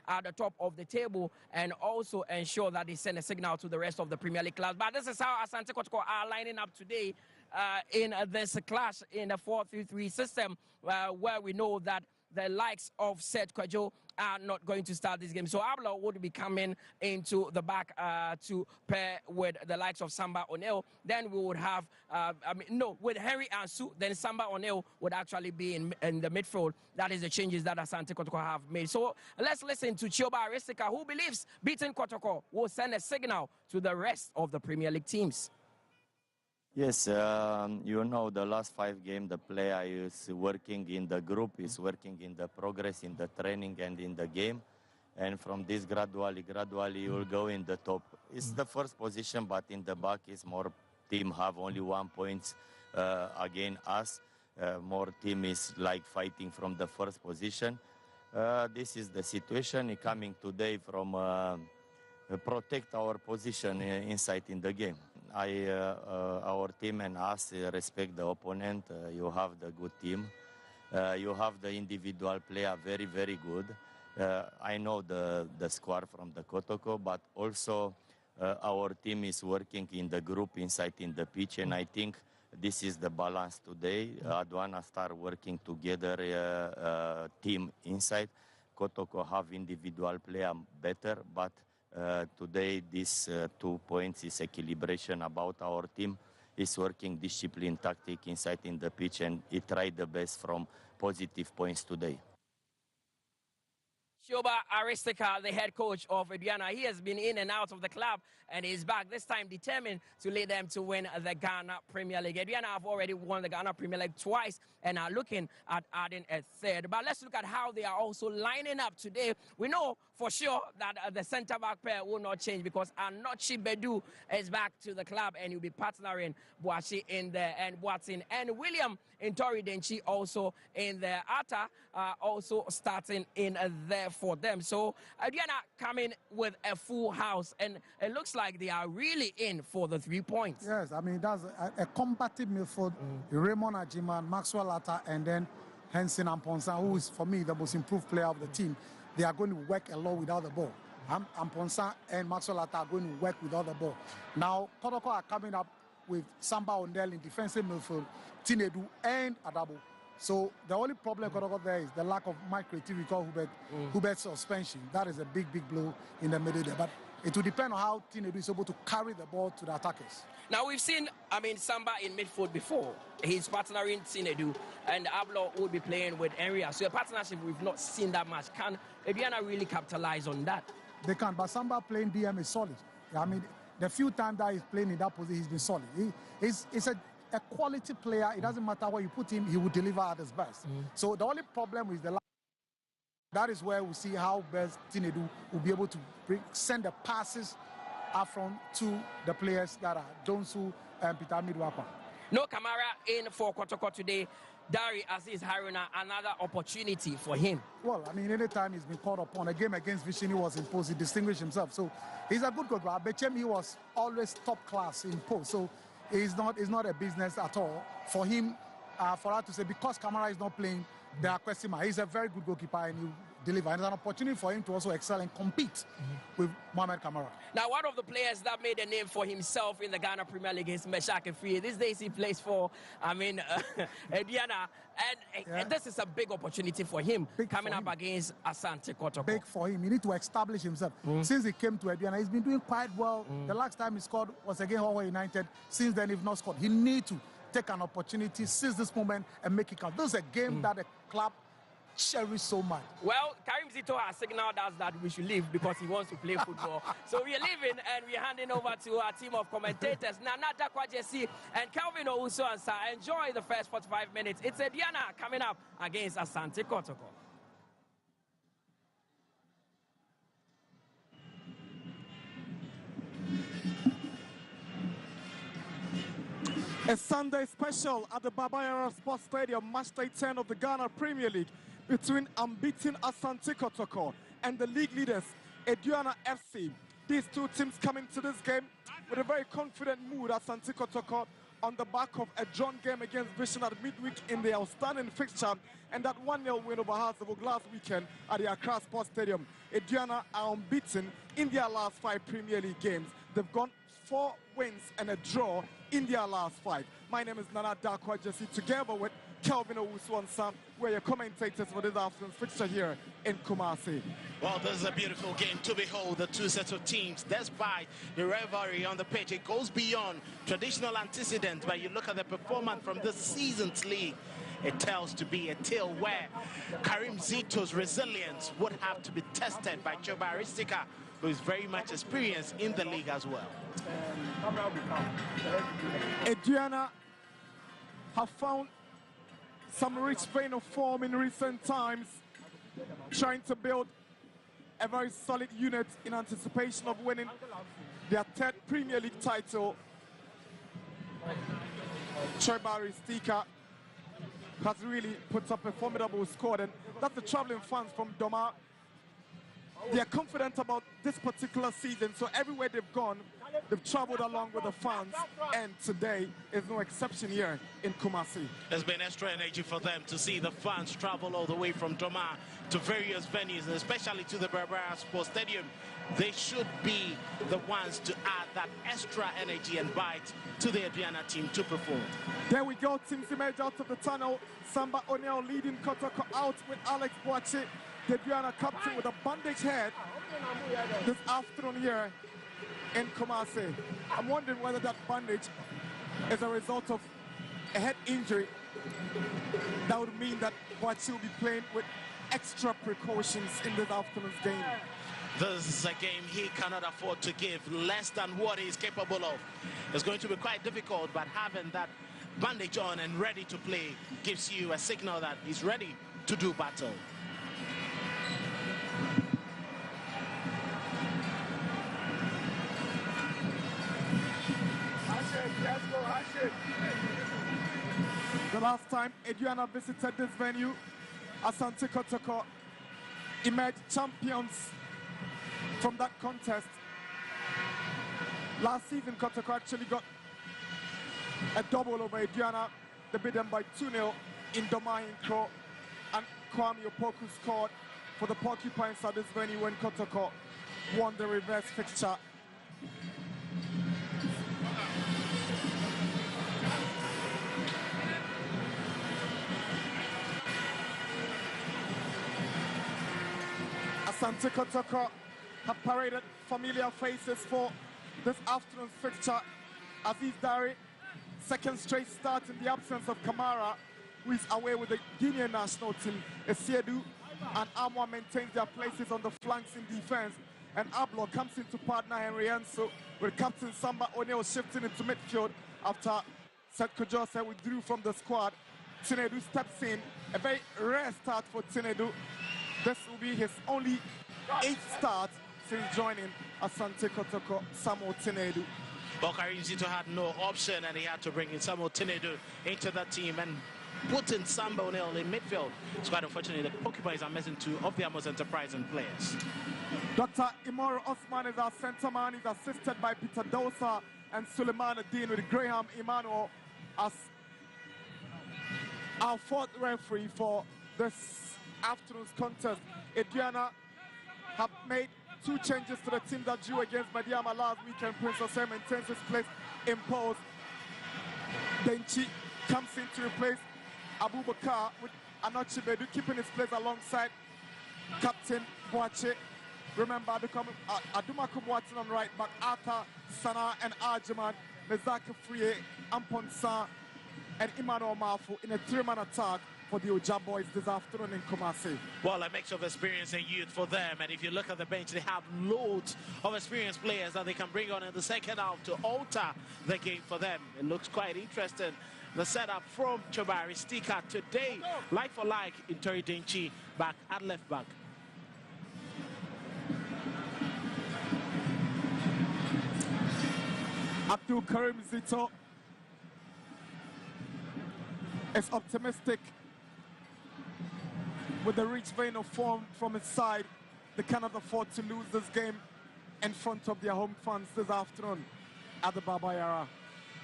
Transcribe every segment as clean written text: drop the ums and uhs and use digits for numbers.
at the top of the table and also ensure that they send a signal to the rest of the Premier League clubs. But this is how Asante Kotoko are lining up today in this clash in the 4-3-3 system, where we know that the likes of Seth Kwadwo are not going to start this game. So Ablo would be coming into the back to pair with the likes of Samba O'Neil. Then we would have, with Henry Ansu, then Samba O'Neil would actually be in the midfield. That is the changes that Asante Kotoko have made. So let's listen to Chioba Aristika, who believes beating Kotoko will send a signal to the rest of the Premier League teams. Yes, you know, the last 5 games, the player is working in the group, is working in the progress, in the training and in the game. And from this, gradually, you will go in the top. It's the first position, but in the back is more team have only 1 point against us. More team is like fighting from the first position. This is the situation coming today from protect our position inside in the game. Our team and us respect the opponent. You have the good team. You have the individual player very, very good. I know the squad from the Kotoko, but also our team is working in the group inside in the pitch, and I think this is the balance today. Aduana start working together, team inside. Kotoko have individual player better, but today, these 2 points is equilibration about our team. Is working discipline, tactic inside in the pitch, and it tried the best from positive points today. Chioba Aristika, the head coach of Aduana, he has been in and out of the club and is back this time determined to lead them to win the Ghana Premier League. Aduana have already won the Ghana Premier League twice and are looking at adding a third. But let's look at how they are also lining up today. We know for sure that the centre-back pair will not change because Anochi Bedu is back to the club and he'll be partnering Boashi in there and Watson and William Ntori Denchi also in there. Atta also starting in there for them. So Aduana coming with a full house and it looks like they are really in for the 3 points. Yes, I mean, that's a combative midfield. Raymond Ajiman, Maxwell Atta, and then Henson Amponsa, who is, for me, the most improved player of the team. They are going to work a lot without the ball. Amponsa and Maxwell Atta are going to work without the ball. Now, Kotoko are coming up with Samba O'Neil in defensive midfield, Tinedu and Adabo. So the only problem Kotoko there is the lack of my creativity because Hubert's suspension. That is a big blow in the middle there. But it will depend on how Tinedu is able to carry the ball to the attackers. Now we've seen, Samba in midfield before. He's partnering Tinedu, and Ablo will be playing with Enria. So a partnership we've not seen that much. Can Aduana really capitalize on that? They can, but Samba playing DM is solid. I mean, the few times that he's playing in that position, he's been solid. He's a quality player. It doesn't matter what you put him, he will deliver at his best. So the only problem is that is where we see how best Tinedu will be able to send the passes up front to the players that are Donsu and Peter Midwakwa. No Kamara in for Kotoko today. Dari Aziz Haruna, another opportunity for him. Well, I mean, anytime he's been called upon, a game against Vision, he was in post, he distinguished himself. So he's a good goalkeeper. Bechem, he was always top class in post. So it's not a business at all for him, for us to say, because Kamara is not playing, there are question marks. He's a very good goalkeeper and he deliver. And it's an opportunity for him to also excel and compete with Mohamed Kamara. Now, one of the players that made a name for himself in the Ghana Premier League is Meshak Efie. These days he plays for, Aduana. And this is a big opportunity for him coming up against Asante Kotoko. Big for him. He needs to establish himself. Since he came to Aduana, he's been doing quite well. The last time he scored was against Hawaii United. Since then, he's not scored. He needs to take an opportunity, seize this moment, and make it count. This is a game that the club cherish so much. Well, Karim Zito has signaled us that we should leave because he wants to play football. So we are leaving and we are handing over to our team of commentators, Nana Dakwajesi and Calvin Ousu-Ansah. Enjoy the first 45 minutes. It's Aduana coming up against Asante Kotoko. A Sunday special at the Babayara Sports Stadium, match day 10 of the Ghana Premier League between unbeaten Asante Kotoko and the league leaders, Aduana FC. These two teams coming to this game with a very confident mood. Asante Kotoko on the back of a drawn game against Vision at midweek in the outstanding fixture and that 1-0 win over Harzeville last weekend at the Accra Sports Stadium. Aduana are unbeaten in their last 5 Premier League games. They've gone 4 wins and a draw in their last 5. My name is Nana Darkwa Jesse, together with Kelvin Owusu-Ansah. We're your commentators for this afternoon's fixture here in Kumasi. Well, this is a beautiful game to behold, the two sets of teams. Despite the rivalry on the pitch, it goes beyond traditional antecedents. But you look at the performance from this season's league, it tells to be a tale where Karim Zito's resilience would have to be tested by Choba Aristika, who is very much experienced in the league as well. Aduana have found some rich vein of form in recent times, trying to build a very solid unit in anticipation of winning their 3rd Premier League title. Choba Aristika has really put up a formidable squad, and that's the traveling fans from Doma. They are confident about this particular season, so everywhere they've gone, they've traveled along with the fans, and today is no exception here in Kumasi. There's been extra energy for them to see the fans travel all the way from Doma to various venues, and especially to the Barbara Sports Stadium. They should be the ones to add that extra energy and bite to the Aduana team to perform. There we go, Tim Simage out of the tunnel. Samba O'Neill leading Kotoko out with Alex Boache, the Aduana captain, with a bandaged head this afternoon here in Kumasi. I'm wondering whether that bandage is a result of a head injury. That would mean that Boache will be playing with extra precautions in this afternoon's game. This is a game he cannot afford to give less than what he's capable of. It's going to be quite difficult, but having that bandage on and ready to play gives you a signal that he's ready to do battle. The last time Aduana visited this venue, Asante Kotoko emerged champions from that contest. Last season, Kotoko actually got a double over Aduana. They beat them by 2-0 in Doma Incro, and Kwame Opoku scored for the Porcupines at this venue when Kotoko won the reverse fixture. Asante Kotoko have paraded familiar faces for this afternoon's fixture. Aziz Dari, 2nd straight start in the absence of Kamara, who is away with the Guinean national team. Esiedu and Amwa maintains their places on the flanks in defense, and Ablo comes into partner Henry Enso, with Captain Samba O'Neill shifting into midfield after Seth Kujose withdrew from the squad. Tinedu steps in, a very rare start for Tinedu. This will be his only 8th start since joining Asante Kotoko. Samuel Tinedu. But Karim Zito had no option, and he had to bring in Samuel Tinedu into the team and put in Samba O'Neill in midfield. It's quite unfortunate that Porcupines are missing 2 of their most enterprising players. Dr. Imoro Osman is our centre man. He's assisted by Peter Dosa and Suleiman Adin, with Graham Emmanuel as our 4th referee for this afternoon's contest. Aduana have made 2 changes to the team that drew against Madiama last weekend. Prince Osei maintains his place in post. Denchi comes in to replace Abubakar, with Anochi Bedu keeping his place alongside Captain Boache. Remember, Adumaku Boatin on right back, Arthur, Sana and Arjaman, Mezaka Friye, Amponsa and Emmanuel Mafu in a 3-man attack for the Oja boys this afternoon in Kumasi. Well, a mix of experience and youth for them, and if you look at the bench, they have loads of experienced players that they can bring on in the second half to alter the game for them. It looks quite interesting. The setup from Choba Aristika today, like for like, in Tori Denchi back at left back. Abdul Karim Zito is optimistic with the rich vein of form from his side. They cannot afford to lose this game in front of their home fans this afternoon at the Baba Yara.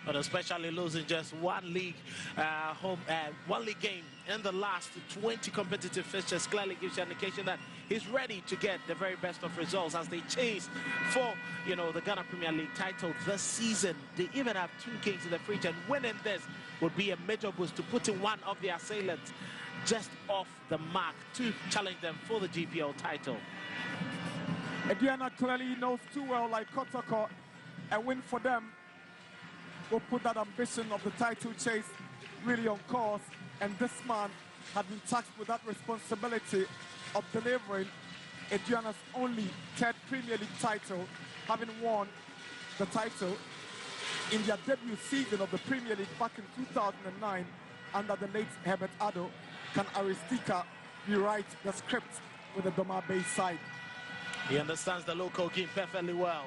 But especially losing just one league game in the last 20 competitive fixtures clearly gives you an indication that he's ready to get the very best of results as they chase for, the Ghana Premier League title this season. They even have 2 games in the fridge, and winning this would be a major boost to putting one of the assailants just off the mark to challenge them for the GPL title. Aduana clearly knows too well, like Kotoko, a win for them will put that ambition of the title chase really on course, and this man had been tasked with that responsibility of delivering Aduana's only 3rd Premier League title, having won the title in their debut season of the Premier League back in 2009 under the late Herbert Addo. Can Aristika rewrite the script with the Doma Bay side? He understands the local game perfectly well,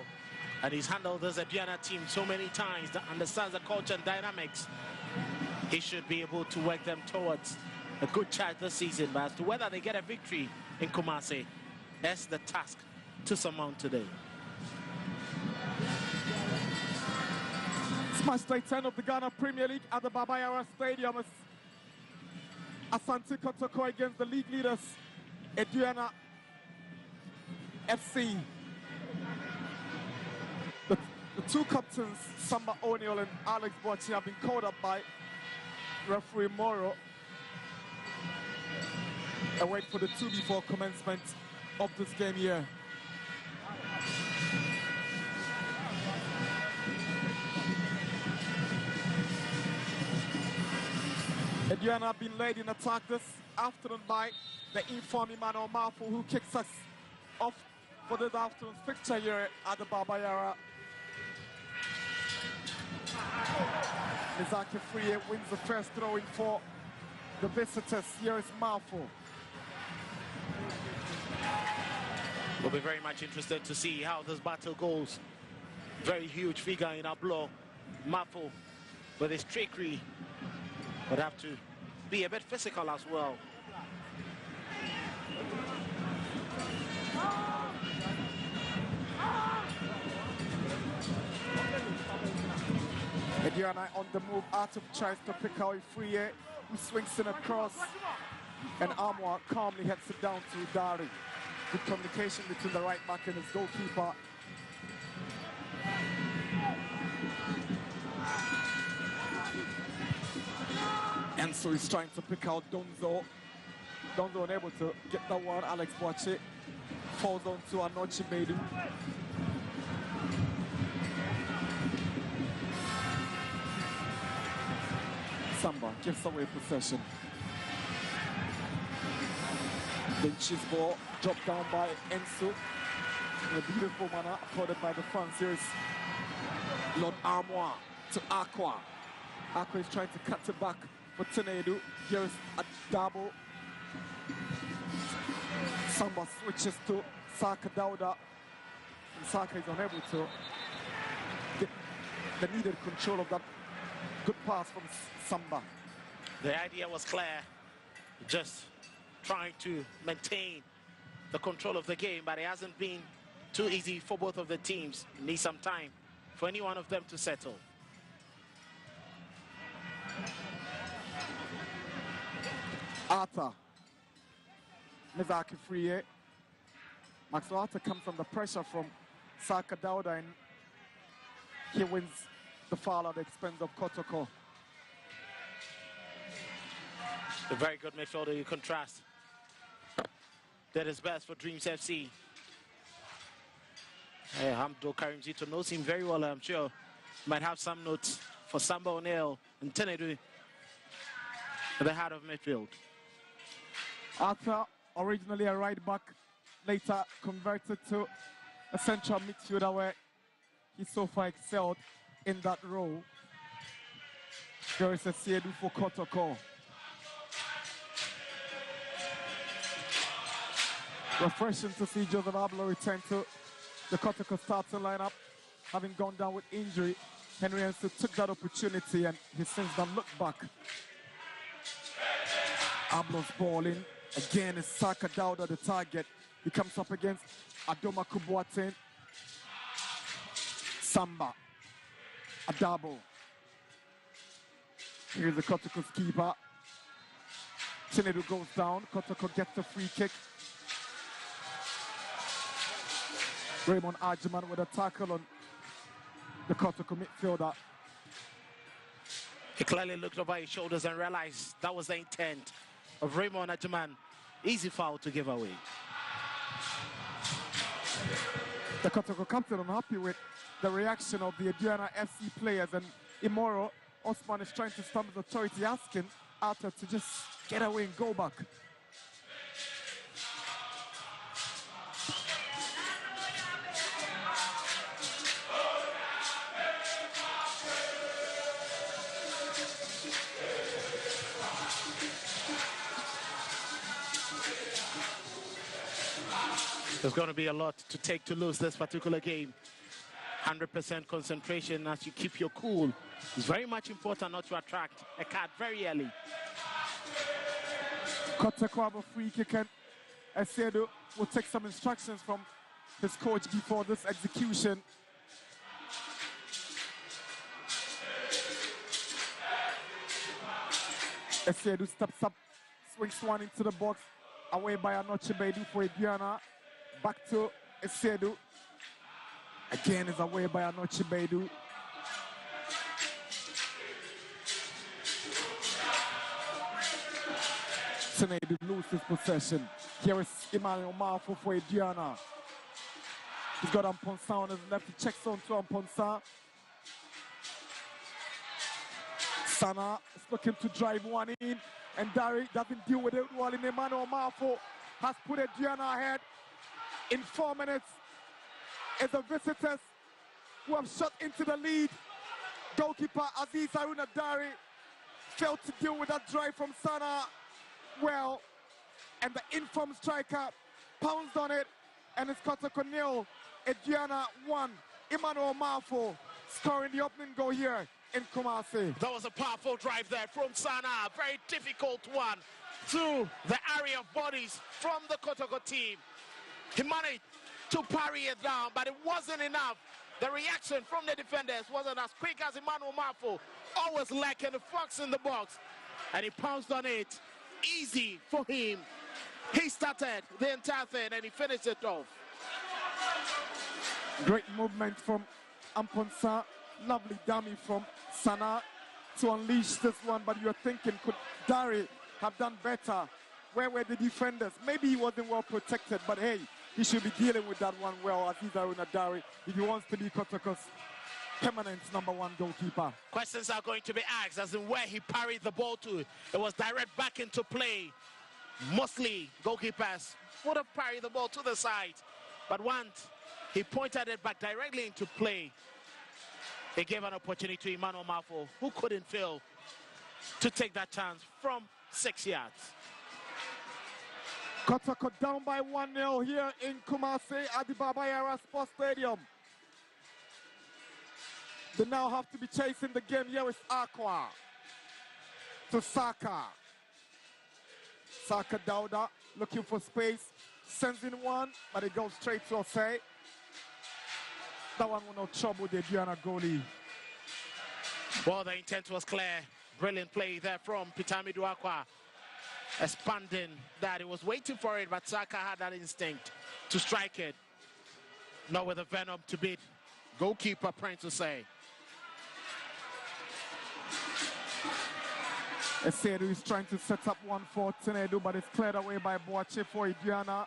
and he's handled this Aduana team so many times that understands the culture and dynamics. He should be able to work them towards a good charge this season, but as to whether they get a victory in Kumasi, that's the task to surmount today. It's match day 10 of the Ghana Premier League at the Babayara Stadium. It's Asante Kotoko against the league leaders, Aduana FC. The 2 captains, Samba O'Neill and Alex Boachi, have been called up by referee Moro. I wait for the 2 before commencement of this game here. Aduana have been led in attack this afternoon by the informed Emmanuel Marfo, who kicks us off for this afternoon's fixture here at the Babayara. Mizaki Frie wins the first throwing for the visitors. Here is Marfo. We'll be very much interested to see how this battle goes. Very huge figure in Ablo. Marfo, with his trickery, would have to be a bit physical as well. Aduana on the move, Arthur tries to pick out Frie, who swings in across, and Amwa calmly heads it down to Dari. Good communication between the right back and his goalkeeper. And so he's trying to pick out Donzo. Donzo unable to get that one. Alex Boache falls on to Anochi Maidu. Samba gives away possession. Then ball dropped down by Ensu in a beautiful manner, accorded by the fans. Here is Lord Armoire to Aqua. Aqua is trying to cut it back for Tenedu. Here is a double. Samba switches to Saka Dauda. And Saka is unable to get the needed control of that good pass from Samba. The idea was clear, just trying to maintain the control of the game, but it hasn't been too easy for both of the teams. Need some time for any one of them to settle. Arthur. Mizaki Frie. Maxwell Arthur comes from the pressure from Saka Dauda, and he wins the foul at the expense of Kotoko. A very good midfielder, you contrast. That is best for Dreams FC. Hey, Hamdo Karimzito knows him very well, I'm sure. Might have some notes for Samba O'Neill and Tenedu at the heart of midfield. Arthur, originally a right back, later converted to a central midfielder where he so far excelled in that role. There is a Siedu for Kotoko. Refreshing to see Joseph Ablo return to the Kotoko starting lineup, having gone down with injury. Henry Ensu took that opportunity and he since then looked back. Ablo's ball in. Again, it's Saka Dauda the target. He comes up against Adoma Kubuaten. Samba. Adabo. Here's the Kotoko's keeper. Chinedu goes down. Kotoko gets the free kick. Raymond Ajiman with a tackle on the Kotoko midfielder. He clearly looked over his shoulders and realized that was the intent of Raymond Ajiman. Easy foul to give away. The Kotoko captain unhappy with the reaction of the Aduana FC players, and Imoro Osman is trying to stump the authority, asking Arthur to just get away and go back. There's going to be a lot to take to lose this particular game. 100% concentration as you keep your cool. It's very much important not to attract a card very early. Kotoko have a free kick, and Esedu will take some instructions from his coach before this execution. Esedu steps up, swings one into the box, away by Anoche Bedu for Aduana. Back to Esedu. Again is away by Anoche Bedu. Sinedu loses possession. Here is Emmanuel Marfo for Aduana. He's got Amponsa on his left. He checks on to Amponsa. Sana is looking to drive one in, and Dari doesn't deal with it well. In Emmanuel Marfo has put Aduana ahead. In 4 minutes, it's the visitors who have shot into the lead. Goalkeeper Aziz Haruna Dari failed to deal with that drive from Sana well, and the informed striker pounced on it, and it's Kotoko 0, Aduana 1. Emmanuel Marfo scoring the opening goal here in Kumasi. That was a powerful drive there from Sana. Very difficult one through the area of bodies from the Kotoko team. He managed to parry it down, but it wasn't enough. The reaction from the defenders wasn't as quick as Emmanuel Marfo. Always lacking the fox in the box, and he pounced on it. Easy for him. He started the entire thing and he finished it off. Great movement from Amponsa. Lovely dummy from Sana to unleash this one, but you're thinking, could Dari have done better? Where were the defenders? Maybe he wasn't well protected, but hey, he should be dealing with that one well, Aziz Haruna Dari, if he wants to be Kotoko's permanent #1 goalkeeper. Questions are going to be asked as in where he parried the ball to. It was direct back into play. Mostly goalkeepers would have parried the ball to the side, but once he pointed it back directly into play, he gave an opportunity to Emmanuel Marfo, who couldn't fail to take that chance from 6 yards. Kotoko down by 1-0 here in Kumasi at the Baba Yara Sports Stadium. They now have to be chasing the game. Here is Aqua to Saka. Saka Dauda looking for space, sends in one, but it goes straight to Osei. That one will not trouble the Aduana goalie. Well, the intent was clear. Brilliant play there from Pitami Duakwa. Expanding that. He was waiting for it, but Saka had that instinct to strike it. Not with the venom to beat goalkeeper Prince to say. Esedu is trying to set up one for Tinedu, but it's cleared away by Boache for Aduana.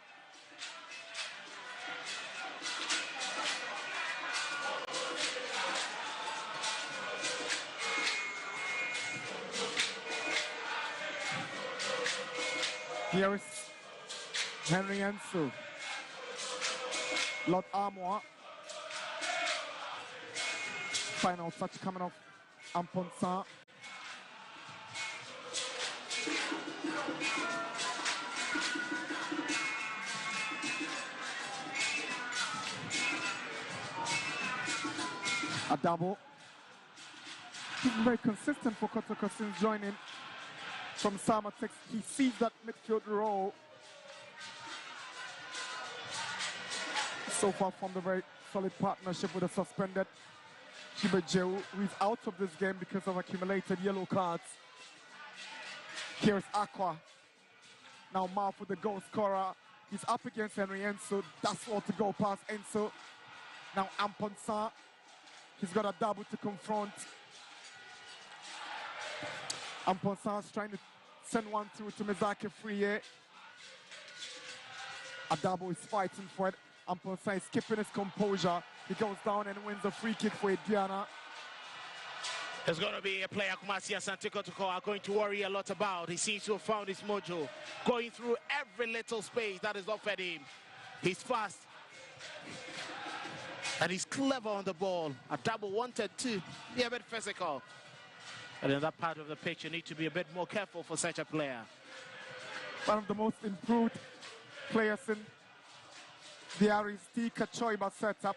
Here is Henry Ensu. Lord Armour. Final touch coming off Amponsa. A double. He's been very consistent for Kotoko since joining from Samatex. He sees that midfield role. So far from the very solid partnership with a suspended Chibejewu, who is out of this game because of accumulated yellow cards. Here's Aqua. Now Marv with the goal scorer. He's up against Henry Enso. That's all to go past Enso. Now Amponsa. He's got a double to confront. Amponsa's trying to send one through to Mizaki Friye. Adabo is fighting for it. Amponsa is keeping his composure. He goes down and wins a free kick for Aduana. There's going to be a player Kumasi Asante Kotoko are going to worry a lot about. He seems to have found his mojo, going through every little space that is offered him. He's fast. And he's clever on the ball. Adabo wanted to be a bit physical. And in that part of the pitch, you need to be a bit more careful for such a player. One of the most improved players in the RST Kachoiba setup.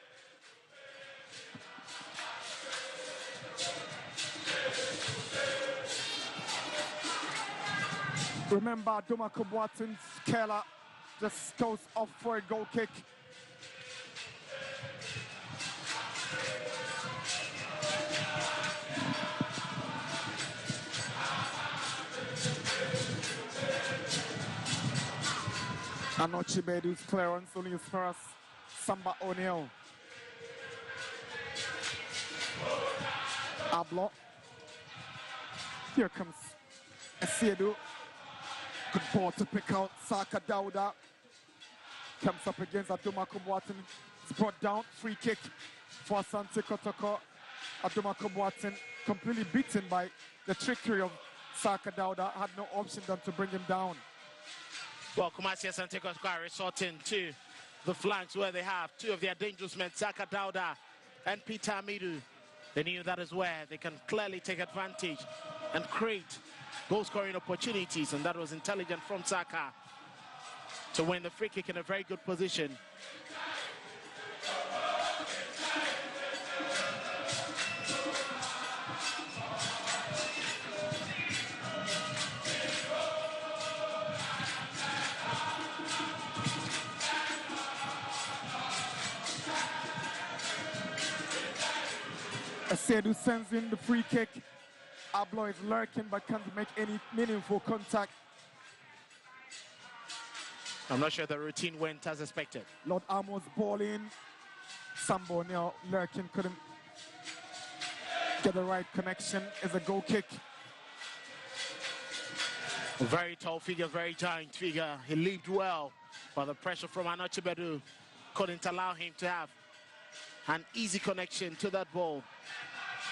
Remember, Duma Kubwatin's Keller just goes off for a goal kick. Anochibedu's clearance only his first. Samba O'Neill. Ablo. Here comes Esiedu. Good ball to pick out. Saka Dauda comes up against Aduma Kubwatin. It's brought down. Free kick for Asante Kotoko. Aduma Kubwatin completely beaten by the trickery of Saka Dauda. Had no option than to bring him down. Well, Kumasi Asante Kotoko are resorting to the flanks where they have two of their dangerous men, Saka Dauda and Peter Amidu. They knew that is where they can clearly take advantage and create goal-scoring opportunities, and that was intelligent from Saka to win the free kick in a very good position. Sedu sends in the free kick. Ablo is lurking but can't make any meaningful contact. I'm not sure the routine went as expected. Lord Amos ball in. Sambo now lurking, couldn't get the right connection. It's a goal kick. A very tall figure, very giant figure. He leaped well, but the pressure from Anochibedu couldn't allow him to have an easy connection to that ball.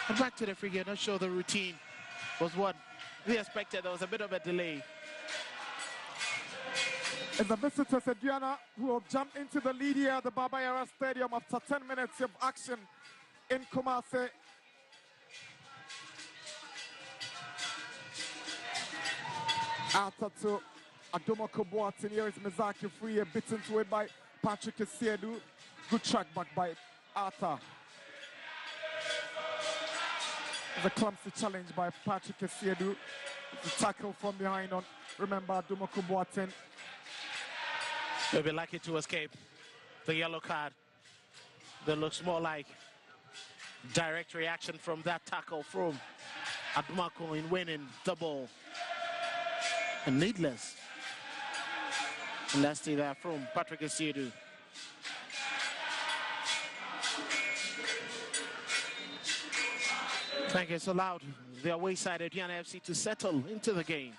And back to the free kick. Not sure the routine was what we expected. There was a bit of a delay. It's the visitors, Aduana, who have jumped into the lead here at the Baba Yara Stadium after 10 minutes of action in Kumasi. After to Aduma Kubwatin, here is Mizaki Friye, beaten to it by Patrick Esiedu. Good track back by Arthur. The clumsy challenge by Patrick Esiedu. The tackle from behind on, remember, Aduma Kubwatin. They'll be lucky to escape the yellow card. That looks more like direct reaction from that tackle from Adumako in winning the ball. And needless. And that's there from Patrick Esiedu. Thank you. It's allowed the away side of Aduana FC to settle into the game.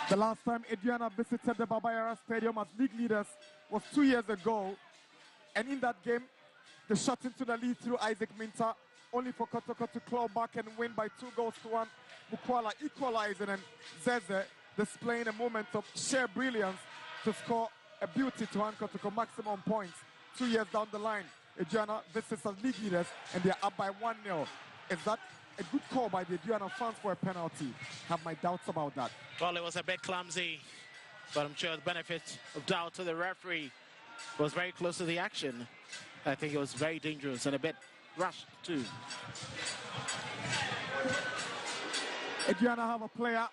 The last time Aduana visited the Baba Yara Stadium as league leaders was 2 years ago. And in that game, they shot into the lead through Isaac Minta, only for Kotoko to claw back and win by 2-1. Mukwala equalizing, and Zeze displaying a moment of sheer brilliance to score a beauty to hand Kotoko maximum points 2 years down the line. Aduana visits as league leaders and they're up by 1-0. Is that a good call by the Aduana fans for a penalty? Have my doubts about that. Well, it was a bit clumsy, but I'm sure the benefit of doubt to the referee was very close to the action. I think it was very dangerous and a bit rushed too. Aduana have a player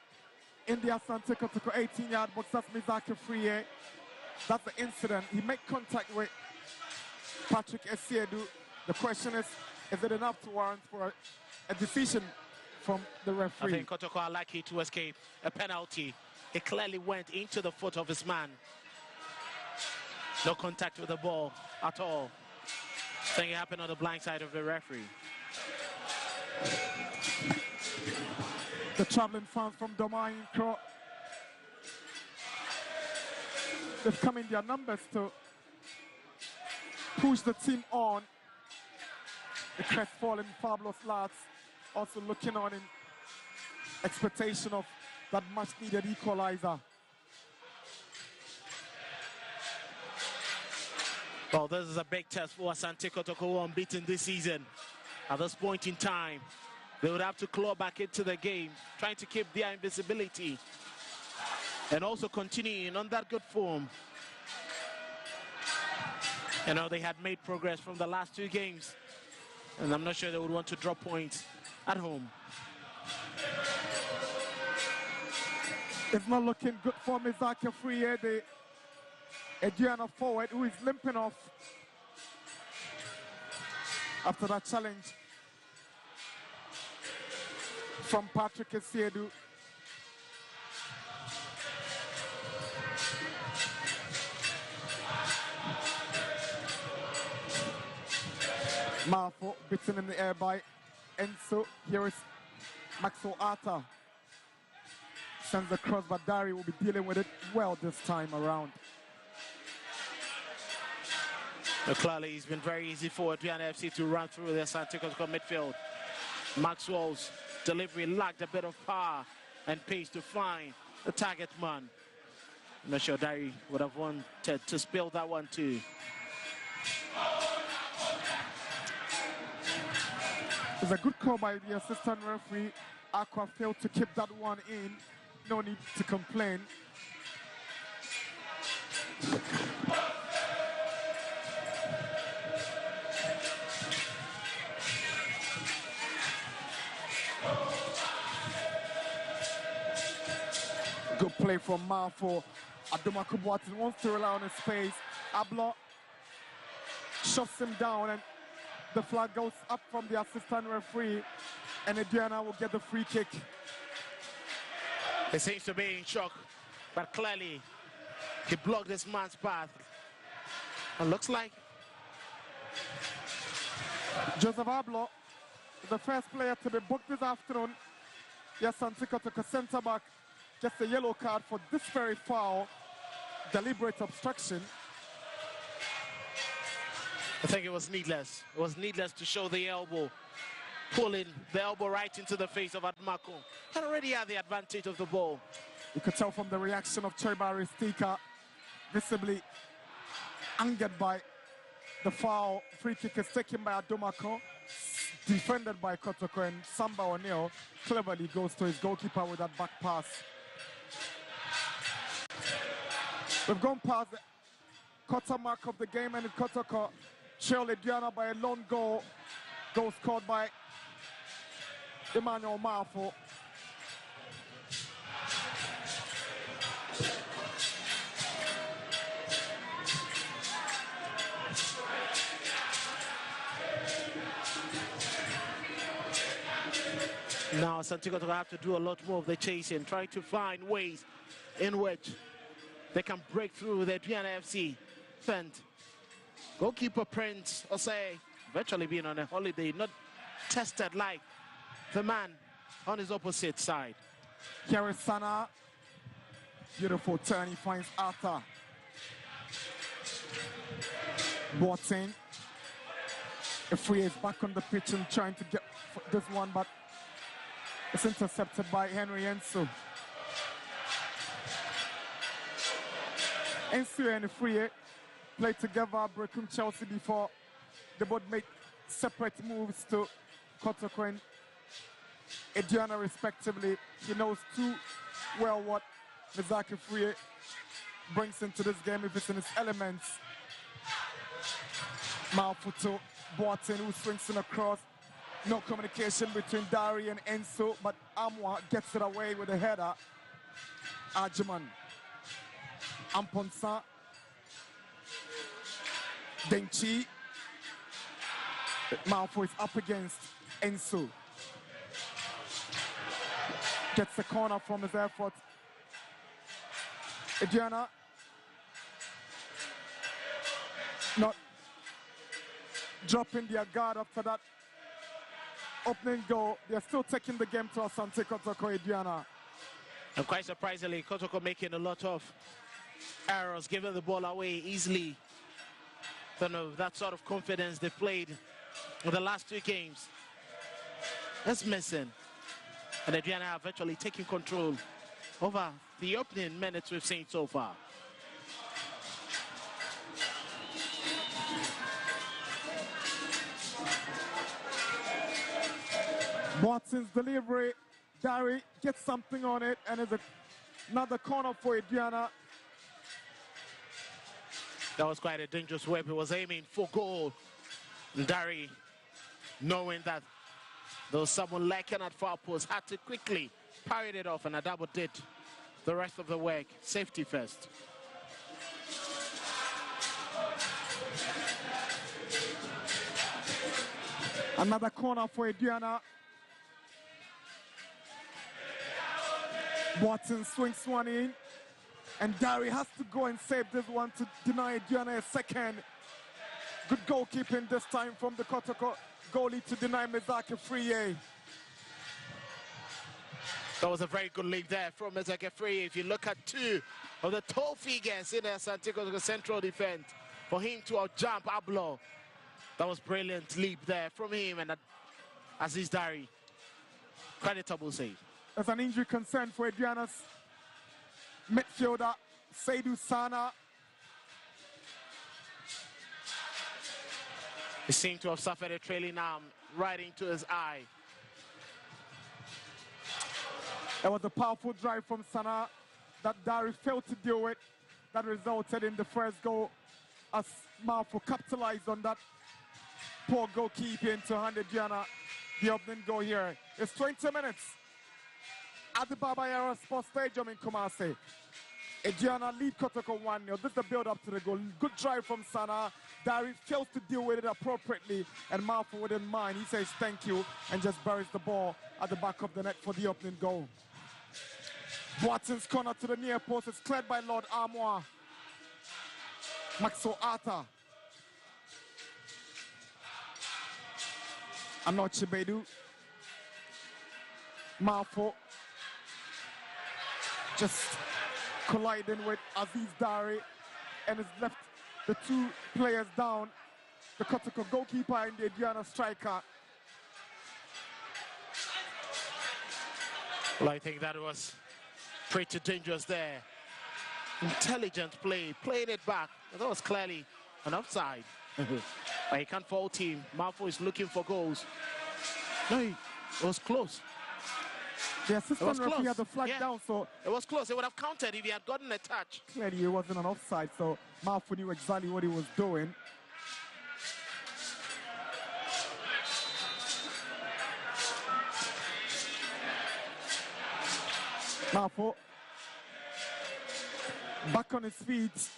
in the Asante Kotoko 18-yard box. That's Mizaki Friye. That's the incident. He made contact with Patrick Essiedu. The question is it enough to warrant for a decision from the referee? I think Kotoko are lucky to escape a penalty. It clearly went into the foot of his man. No contact with the ball at all. I think it happened on the blind side of the referee. The traveling fans from Domain Crow, they've come in their numbers to push the team on. The crestfallen fabulous lads also looking on in expectation of that much needed equalizer. Well, this is a big test for Asante Kotoko, unbeaten this season. At this point in time, they would have to claw back into the game, trying to keep their invisibility and also continuing on that good form. You know, they had made progress from the last 2 games, and I'm not sure they would want to drop points at home. It's not looking good for Mizaki Friye, the Aduana forward, who is limping off after that challenge from Patrick Essiedu. Marfo bitten in the air by Enso. Here is Maxwell Arta. Sends the cross, but Dari will be dealing with it well this time around. Clearly, it's been very easy for Aduana FC to run through the Asante Kotoko midfield. Maxwell's delivery lacked a bit of power and pace to find the target man. I'm not sure Dari would have wanted to spill that one too. It's a good call by the assistant referee. Aqua failed to keep that one in. No need to complain. Good play from Marfo. Aduma Kubwati wants to rely on his pace. Ablo shuts him down, and the flag goes up from the assistant referee, and Aduana will get the free kick. He seems to be in shock, but clearly he blocked this man's path. And looks like Joseph Ablo, the first player to be booked this afternoon. Yes, Asante Kotoko centre back gets a yellow card for this very foul, deliberate obstruction. I think it was needless. It was needless to show the elbow, pulling the elbow right into the face of Admako, and already had the advantage of the ball. You could tell from the reaction of Chebari Stika, visibly angered by the foul. Free kick is taken by Adomako, defended by Kotoko, and Samba O'Neill cleverly goes to his goalkeeper with that back pass. We've gone past the quarter mark of the game, and Kotoko trail Aduana by a lone goal scored by Emmanuel Marfo. Now Asante Kotoko have to do a lot more of the chasing, trying to find ways in which they can break through the Aduana FC defense. Goalkeeper Prince Osei virtually being on a holiday, not tested like the man on his opposite side. Kerry Sana, beautiful turn, he finds Arthur. Boateng, Efree is back on the pitch and trying to get this one, but it's intercepted by Henry Enso. Enso and Efree played together, Brecum Chelsea before. They both make separate moves to Kotoko and Aduana respectively. He knows too well what Mizaki Friye brings into this game if it's in his elements. Malfuto, Boateng, who swings in across. No communication between Dari and Enso, but Amwa gets it away with a header. Ajiman, Amponsa, Denchi, Malfoy is up against Ensu. Gets the corner from his effort. Aduana not dropping their guard after that opening goal. They're still taking the game to Asante Kotoko. Aduana. And quite surprisingly, Kotoko making a lot of errors, giving the ball away easily. Don't know, that sort of confidence they played in the last 2 games. That's missing. And Aduana have virtually taken control over the opening minutes we've seen so far. Watson's delivery. Dari gets something on it, and it's another corner for Aduana. That was quite a dangerous whip. He was aiming for goal. And Dari, knowing that there was someone lacking at far post, had to quickly parry it off, and Adabo did the rest of the work. Safety first. Another corner for Aduana. Watson swings one in, and Dari has to go and save this one to deny Aduana a second. Good goalkeeping this time from the Kotoko goalie to deny Mezake Friye. That was a very good leap there from Mezake Friye. If you look at 2 of the tall figures in the Asante Kotoko central defense, for him to out-jump Ablo, that was brilliant leap there from him and Aziz Dari. Creditable save. There's an injury concern for Aduana's midfielder, Seydou Sana. He seemed to have suffered a trailing arm right into his eye. There was a powerful drive from Sana that Dari failed to deal with. That resulted in the first goal as Malfo capitalized on that poor goalkeeping to hand Aduana the opening goal here. It's 20 minutes at the Baba Yara Sports Stadium in Kumasi. Aduana lead Kotoko 1-0. This is the build-up to the goal. Good drive from Sana. Dari fails to deal with it appropriately, and Malfo wouldn't mind. He says thank you and just buries the ball at the back of the net for the opening goal. Watson's corner to the near post. It's cleared by Lord Armour. Maxo Ata. Anoche Bedu. Malfo just colliding with Aziz Dari and has left the 2 players down. The Kotoko goalkeeper and the Aduana striker. Well, I think that was pretty dangerous there. Intelligent play, playing it back. That was clearly an offside. But he can't fault him. Malfo is looking for goals. No, it was close. The assistant referee had the flag down, so it was close. It would have counted if he had gotten a touch. Clearly, it wasn't an offside, so Malfo knew exactly what he was doing. Malfo back on his feet.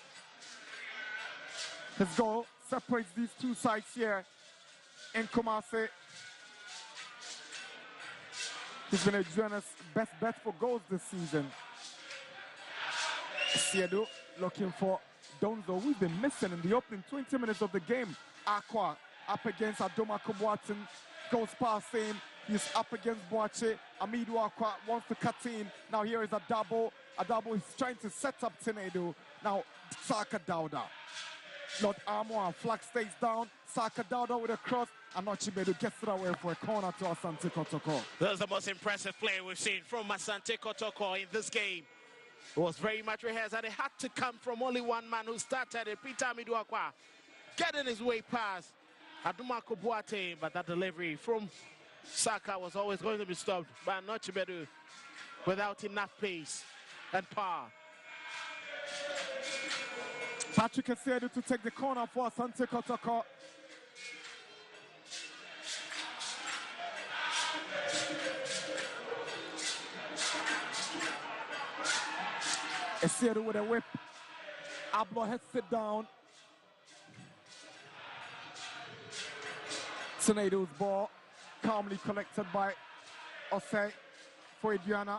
His goal separates these 2 sides here in Kumasi. He's been Aduana's best bet for goals this season. Siedu looking for Donzo, who's been missing in the opening 20 minutes of the game. Aqua up against Adoma Kubwatan, goes past him. He's up against Boache. Amidu Aqua wants to cut in. Now here is Adabo. Adabo is trying to set up Tinedu. Now Saka Dauda. Lord Armour, flag stays down. Saka Dauda with a cross. Anochibedu gets it away for a corner to Asante Kotoko. That's the most impressive play we've seen from Asante Kotoko in this game. It was very much rehearsed, and it had to come from only one man who started it, Peter Amiduakwa, getting his way past Adumako Boateng, but that delivery from Saka was always going to be stopped by Anochibedu without enough pace and power. Patrick Asiedu to take the corner for Asante Kotoko. Asiedu with a whip. Ablo heads it down. Tornado's ball calmly collected by Ose for Aduana.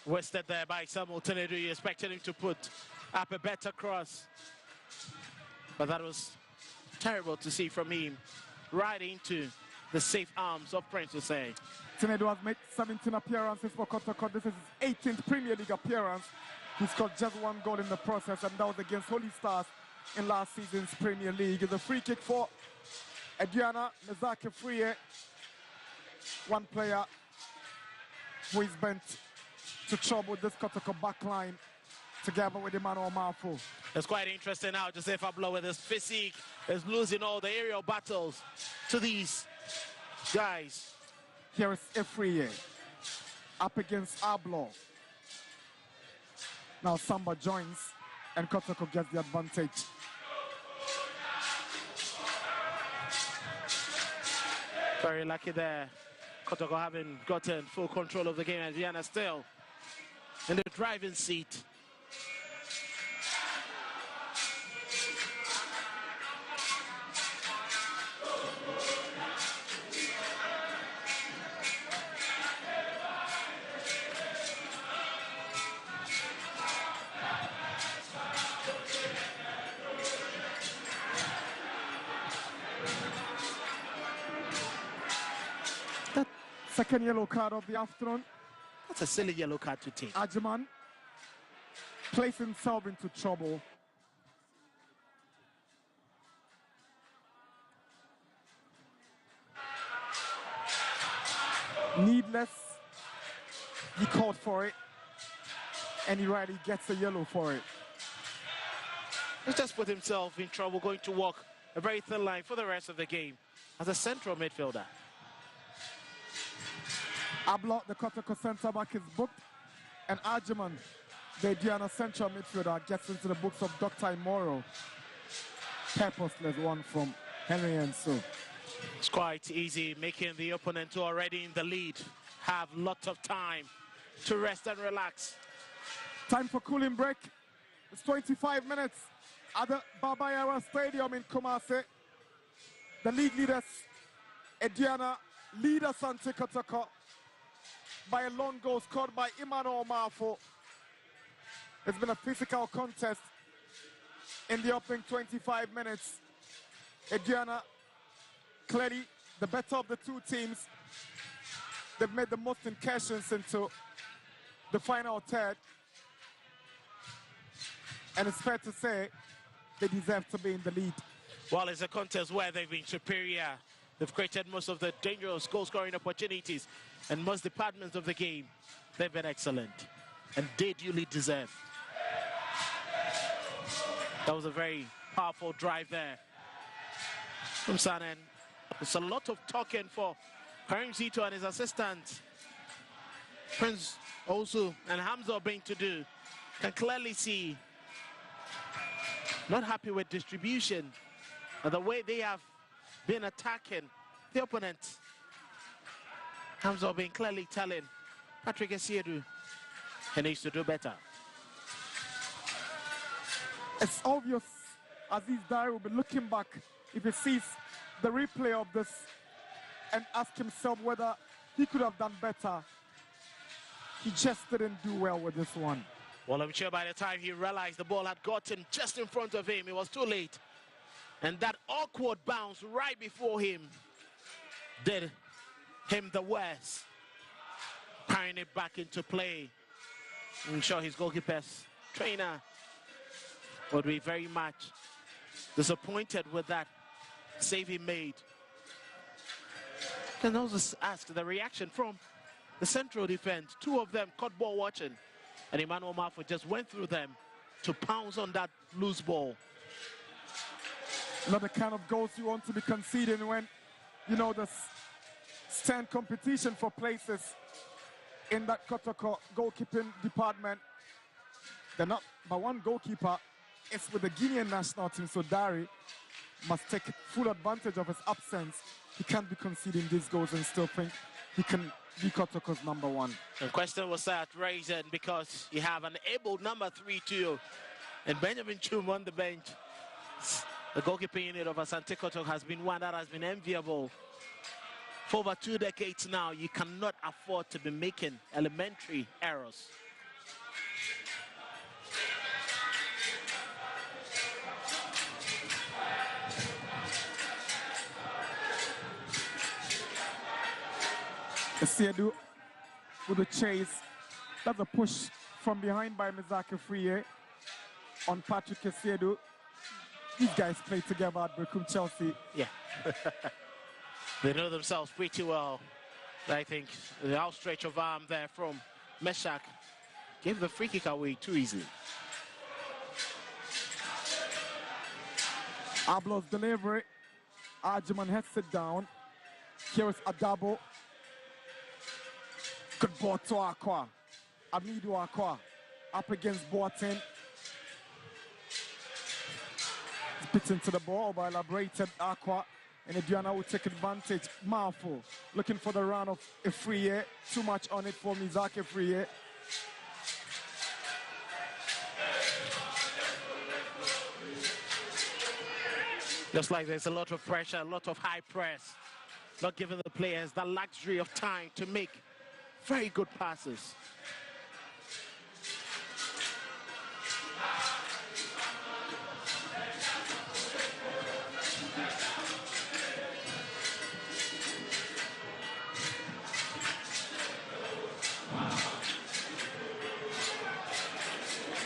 Wasted there by Samuel Tornado. You expected him to put up a better cross. But that was terrible to see from him. Right into the safe arms of Prince Hussein. Tornado has made 17 appearances for Kotoko. This is his 18th Premier League appearance. He scored just 1 goal in the process, and that was against Holy Stars in last season's Premier League. The free kick for Aduana, Mezake Frie, one player who is bent to trouble this Kotoko backline together with Emmanuel Marfo. It's quite interesting now. Joseph Ablo with his physique is losing all the aerial battles to these guys. Here is Efrie up against Ablo. Now Samba joins and Kotoko gets the advantage. Very lucky there. Kotoko having gotten full control of the game, and Aduana still in the driving seat. Second yellow card of the afternoon. That's a silly yellow card to take. Ajman placed himself into trouble. Needless, he called for it, and he rightly gets a yellow for it. He's just put himself in trouble, going to walk a very thin line for the rest of the game as a central midfielder. Ablo, the Kotoko centre back, is booked, and Ajman, the Aduana central midfielder, gets into the books of Dr. Imoro. Purposeless one from Henry Enso. It's quite easy, making the opponent who are already in the lead have lots of time to rest and relax. Time for cooling break. It's 25 minutes at the Baba Yara Stadium in Kumasi. The league leaders, Aduana, lead Asante Kotoko by a lone goal scored by Emmanuel Marfo. It's been a physical contest in the opening 25 minutes. Aduana, clearly the better of the two teams. They've made the most incursions into the final third. And it's fair to say they deserve to be in the lead. Well, it's a contest where they've been superior. They've created most of the dangerous goal-scoring opportunities and most departments of the game. They've been excellent and they duly deserve. That was a very powerful drive there from Sanen. There's a lot of talking for Karim Zito and his assistant, Prince also, and Hamza being to do. Can clearly see not happy with distribution and the way they have been attacking the opponent. Hamza being clearly telling Patrick Esiedu he needs to do better. It's obvious Aziz Dai will be looking back if he sees the replay of this and ask himself whether he could have done better. He just didn't do well with this one. Well, I'm sure by the time he realized the ball had gotten just in front of him, it was too late. And that awkward bounce right before him did him the worst, carrying it back into play. I'm sure his goalkeeper's trainer would be very much disappointed with that save he made. Can also ask the reaction from the central defense. Two of them caught ball watching, and Emmanuel Marfo just went through them to pounce on that loose ball. Not the kind of goals you want to be conceding when, you know, the stand competition for places in that Kotoko goalkeeping department. The number one goalkeeper is with the Guinean national team, so Dari must take full advantage of his absence. He can't be conceding these goals and still think he can be Kotoko's number one. The question was that raised because you have an able number 3 too, and Benjamin Chum on the bench. The goalkeeping unit of Asante Kotoko has been one that has been enviable For over 2 decades now, you cannot afford to be making elementary errors. Sedu with a chase. That's a push from behind by Mizaki Friye on Patrick Sedu. These guys play together at Brooklyn Chelsea. Yeah. They know themselves pretty well. I think the outstretch of arm there from Meshach gave the free kick away too easily. Ablo's delivery. Arjuman heads it down. Here is Adabo. Good ball to Aqua. Amidu Aqua up against Boateng. Spits into the ball by elaborated Aqua. And Aduana will take advantage. Marful looking for the run of Efriye. Too much on it for Mizaki Efriye. Just like there's a lot of pressure, a lot of high press. Not giving the players the luxury of time to make very good passes.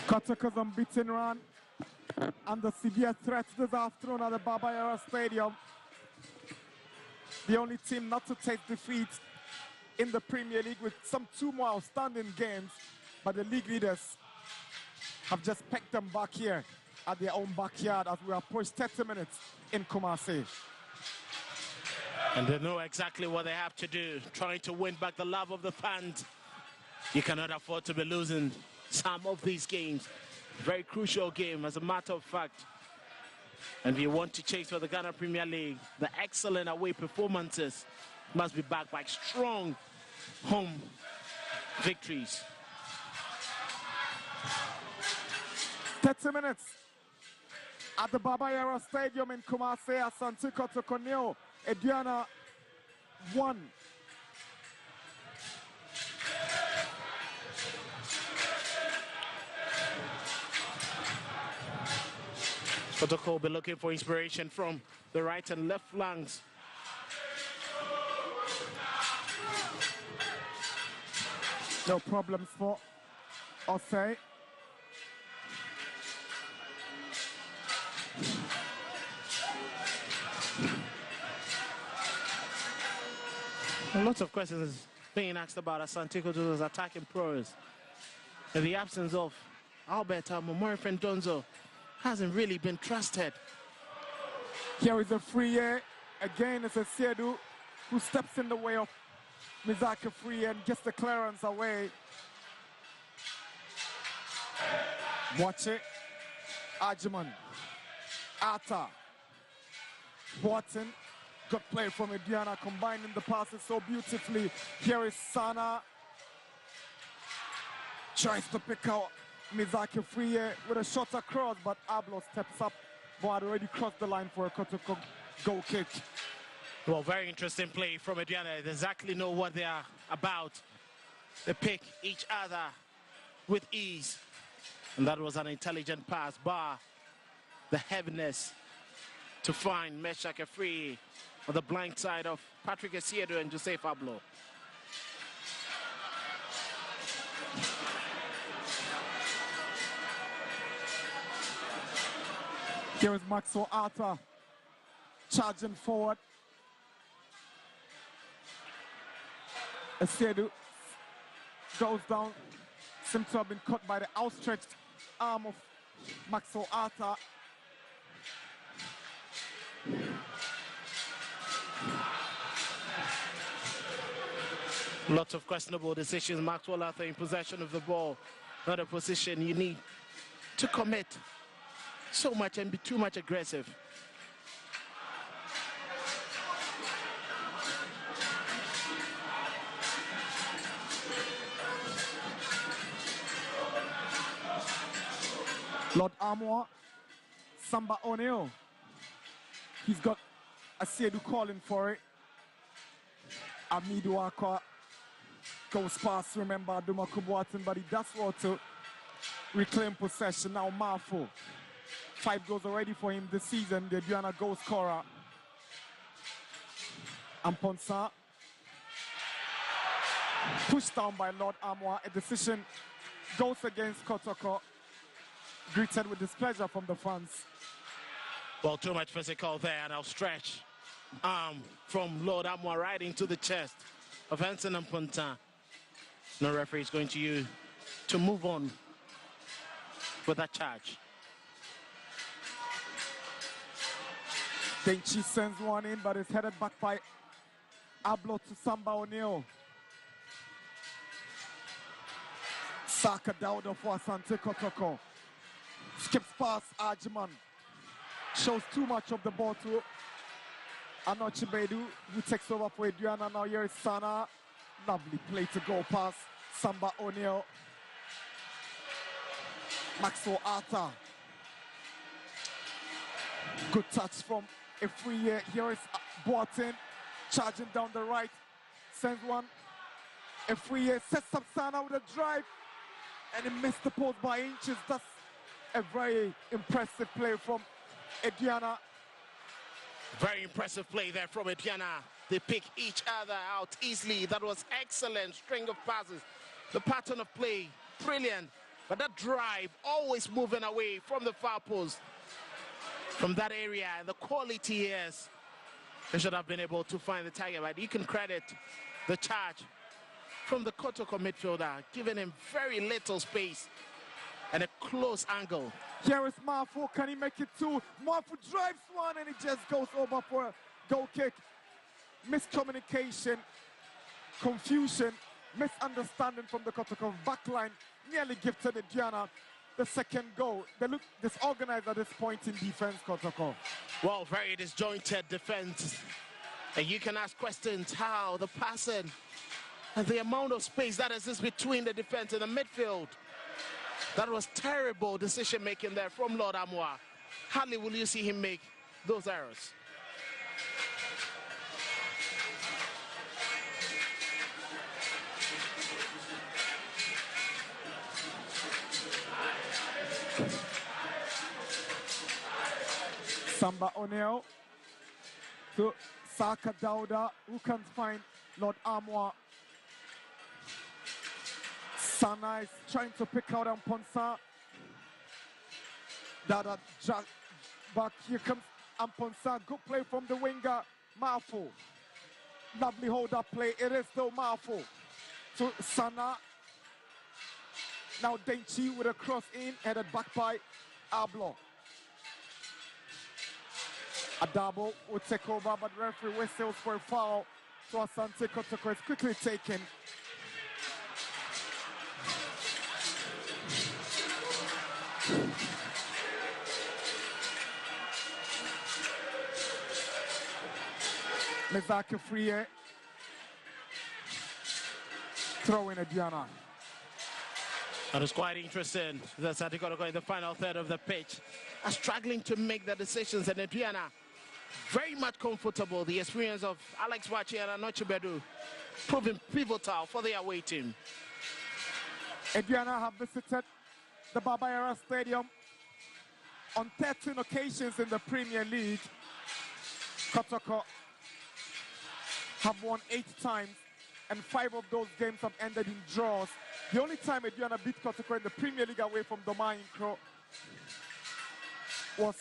Kotoko's unbeaten run under severe threats this afternoon at the Baba Yara Stadium. The only team not to take defeat in the Premier League with some 2 more outstanding games, but the league leaders have just picked them back here at their own backyard as we approach 30 minutes in Kumasi. And they know exactly what they have to do, trying to win back the love of the fans. You cannot afford to be losing some of these games. Very crucial game, as a matter of fact. And if you want to chase for the Ghana Premier League, the excellent away performances must be backed by strong home victories. 30 minutes at the Baba Yara Stadium in Kumasi. Asante Kotoko 0, Aduana 1. Kotoko will be looking for inspiration from the right and left flanks. No problems for Osei. A lot of questions being asked about Asante Kotoko's attacking prowess. In the absence of Albert Momori Frendonzo, hasn't really been trusted. Here is a free air. Again, it's a Sedu who steps in the way of Mizaki Free and gets the clearance away. Watch it. Arjuman. Ata. Boateng. Good play from Aduana, combining the passes so beautifully. Here is Sana. Tries to pick out Mizaki Free with a shot across, but Ablo steps up. But already crossed the line for a Kotoko goal kick. Well, very interesting play from Aduana. They exactly know what they are about. They pick each other with ease. And that was an intelligent pass, bar the heaviness to find Meshach Free on the blind side of Patrick Esiedo and Jose Pablo. Here is Maxwell Arthur charging forward. Esiedo goes down, seems to have been caught by the outstretched arm of Maxwell Arthur. Lots of questionable decisions. Maxwell Arthur in possession of the ball. Not a position you need to commit so much and be too much aggressive. Lord Armour, Samba O'Neill. He's got Asiedu calling for it. Amidu Akwa goes past, remember, Duma Kubuatin, but he does well to reclaim possession. Now Marfo. 5 goals already for him this season, the Aduana goal scorer. Amponsa pushed down by Lord Amwa. A decision goes against Kotoko, greeted with displeasure from the fans. Well, too much physical there, and I'll stretch from Lord Amwa right into the chest of Hansen and Ponta. No referee is going to use to move on for that charge. Denchi sends one in, but it's headed back by Ablo to Samba O'Neill. Saka Dauda for Asante Kotoko. Skips past Ajiman. Shows too much of the ball to Anochi Bedu, who takes over for Aduana. Now here is Sana. Lovely play to go past Samba O'Neill. Maxwell Arthur. Good touch from Efriye. Here is Boateng charging down the right. Sends one. Efriye sets up Sana with a drive. And he missed the post by inches. That's a very impressive play from Aduana. Very impressive play there from Aduana. They pick each other out easily. That was excellent string of passes. The pattern of play, brilliant. But that drive, always moving away from the far post. From that area, and the quality is, they should have been able to find the target. But you can credit the charge from the Kotoko midfielder, giving him very little space and a close angle. Here is Marfo. Can he make it two? Marfo drives one and it just goes over for a goal kick. Miscommunication, confusion, misunderstanding from the Kotoko backline nearly gifted Aduana the second goal. They look disorganized at this point in defense, Kotoko. Well, very disjointed defense. And you can ask questions how the passing and the amount of space that exists between the defense and the midfield. That was terrible decision making there from Lord Amwa. Hardly will you see him make those errors. Samba O'Neill to Saka Dauda, who can't find Lord Amwa. Sana is trying to pick out Amponsa. Dada back, here comes Amponsa. Good play from the winger, Marfo. Lovely hold-up play. It is still Marfo to Sana. Now Denchi with a cross in, headed back by Ablo. Adabo will take over, but referee whistles for a foul. So Asante Kotoko is quickly taken. Mezake Friye throwing Aduana. That was quite interesting. That's Asante Kotoko in the final third of the pitch are struggling to make the decisions, and Aduana very much comfortable. The experience of Alex Wachi and Anochi Bedu proving pivotal for the away team. Aduana have visited the Babayara Stadium on 13 occasions in the Premier League. Kotoko have won 8 times, and 5 of those games have ended in draws. The only time Aduana beat Kotoko in the Premier League away from Doma Incro was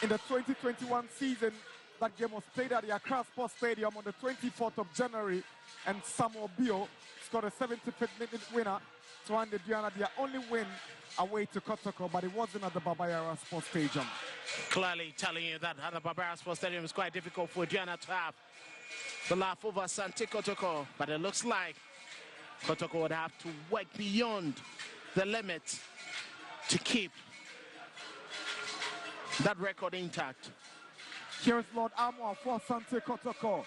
in the 2021 season. That game was played at the Accra Sports Stadium on the 24th of January, and Samuel Bio scored a 75th minute winner to hand Aduana their only win away to Kotoko, but it wasn't at the Babayara Sports Stadium. Clearly telling you that at the Babayara Sports Stadium is quite difficult for Aduana to have the laugh over Asante Kotoko, but it looks like Kotoko would have to work beyond the limit to keep that record intact. Here's Lord Amwa for Asante Kotoko.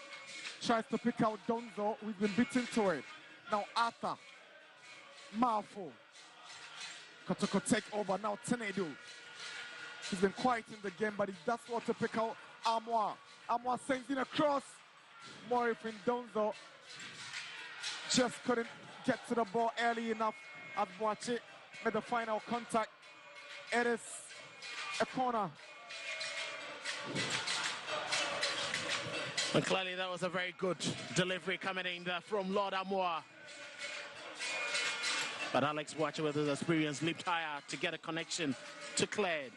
Tries to pick out Donzo, who's been beaten to it. Now Arthur, Marfo. Kotoko take over, now Tenedu. He's been quiet in the game, but he does want to pick out Amwa. Amwa sends in a cross. Morifin Donzo just couldn't get to the ball early enough as Boache made the final contact. It is a corner. And clearly that was a very good delivery coming in there from Lord Amoa. But Alex Boache with his experience leaped higher to get a connection to Claire.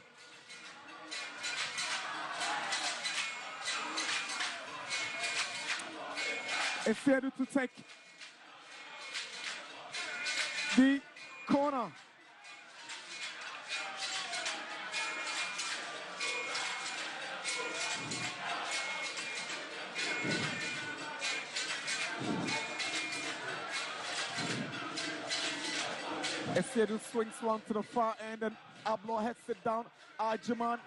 Efedu to take the corner. Efedu swings one to the far end and Ablo heads it down. Ajiman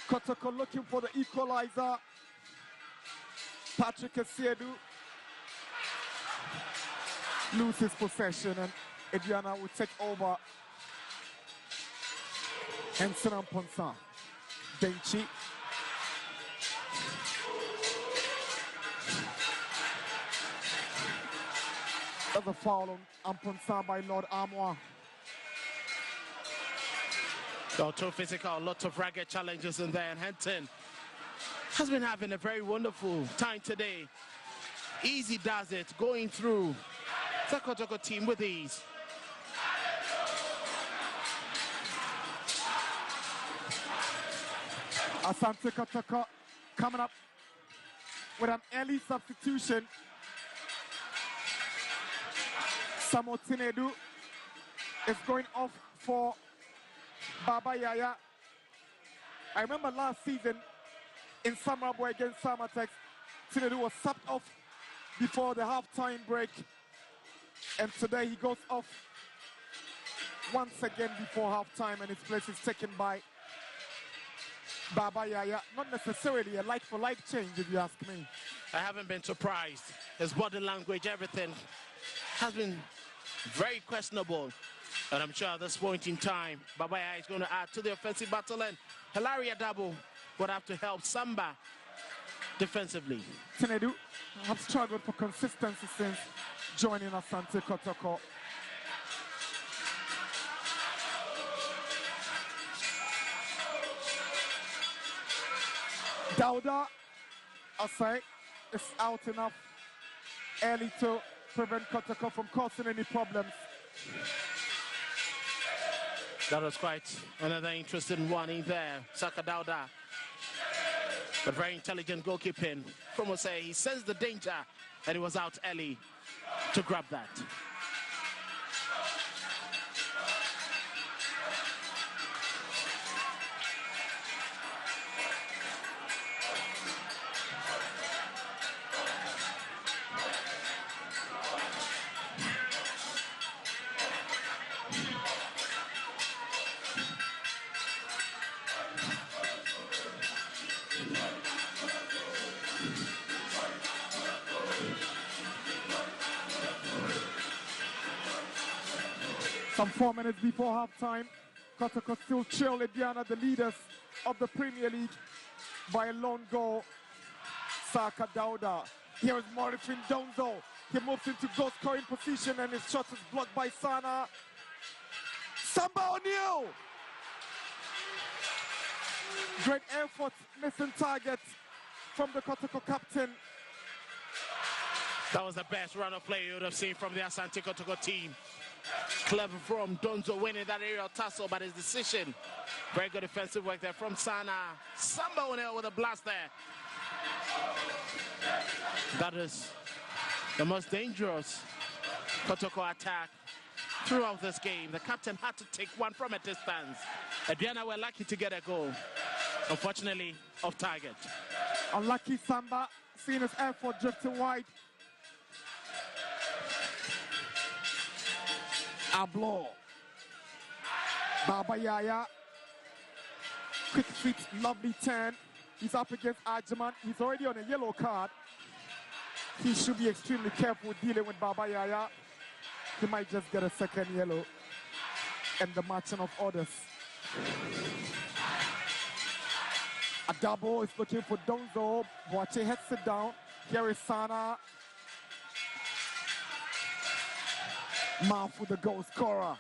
Kotoko looking for the equalizer. Patrick Efedu loses possession and Aduana will take over. Henson and Ponsa. Benchi. That's a foul on Amponsa by Lord Amoa. So too physical, lots of ragged challenges in there, and Henton has been having a very wonderful time today. Easy does it, going through the Kotoko team with ease. Asante Kotoko coming up with an early substitution. Samo Tinedu is going off for Baba Yaya. I remember last season in Samrabo against Samatex, Tinedu was subbed off before the halftime break. And today he goes off once again before halftime and his place is taken by Baba Yaya. Not necessarily a like-for-like change, if you ask me. I haven't been surprised. His body language, everything has been very questionable. And I'm sure at this point in time, Baba Yaya is going to add to the offensive battle, and Hilaria Dabo would have to help Samba defensively. Tinedu have struggled for consistency since joining Asante Kotoko. Dauda Asai is out enough early to prevent Kotoko from causing any problems. That was quite another interesting one in there. Saka Dauda. But very intelligent goalkeeping from Osei. He sensed the danger and he was out early to grab that. Some 4 minutes before halftime, Kotoko still trail Aduana, the leaders of the Premier League, by a lone goal. Saka Dauda. Here is Morifin Donzo. He moves into goal scoring position and his shot is blocked by Sana. Samba O'Neill. Great effort, missing target from the Kotoko captain. That was the best run of play you would have seen from the Asante Kotoko team. Clever from Donzo winning that aerial tussle, but his decision. Very good defensive work there from Sana. Samba O'Neill with a blast there. That is the most dangerous Kotoko attack throughout this game. The captain had to take one from a distance. Aduana were lucky to get a goal. Unfortunately, off target. Unlucky Samba, seeing his effort drifting wide. Ablo. Baba Yaya. Quick feet, lovely turn. He's up against Ajiman. He's already on a yellow card. He should be extremely careful dealing with Baba Yaya. He might just get a second yellow. And the matching of orders. Adabo is looking for Donzo. Boache heads it down. Here is Sana. Mouth with the goal scorer.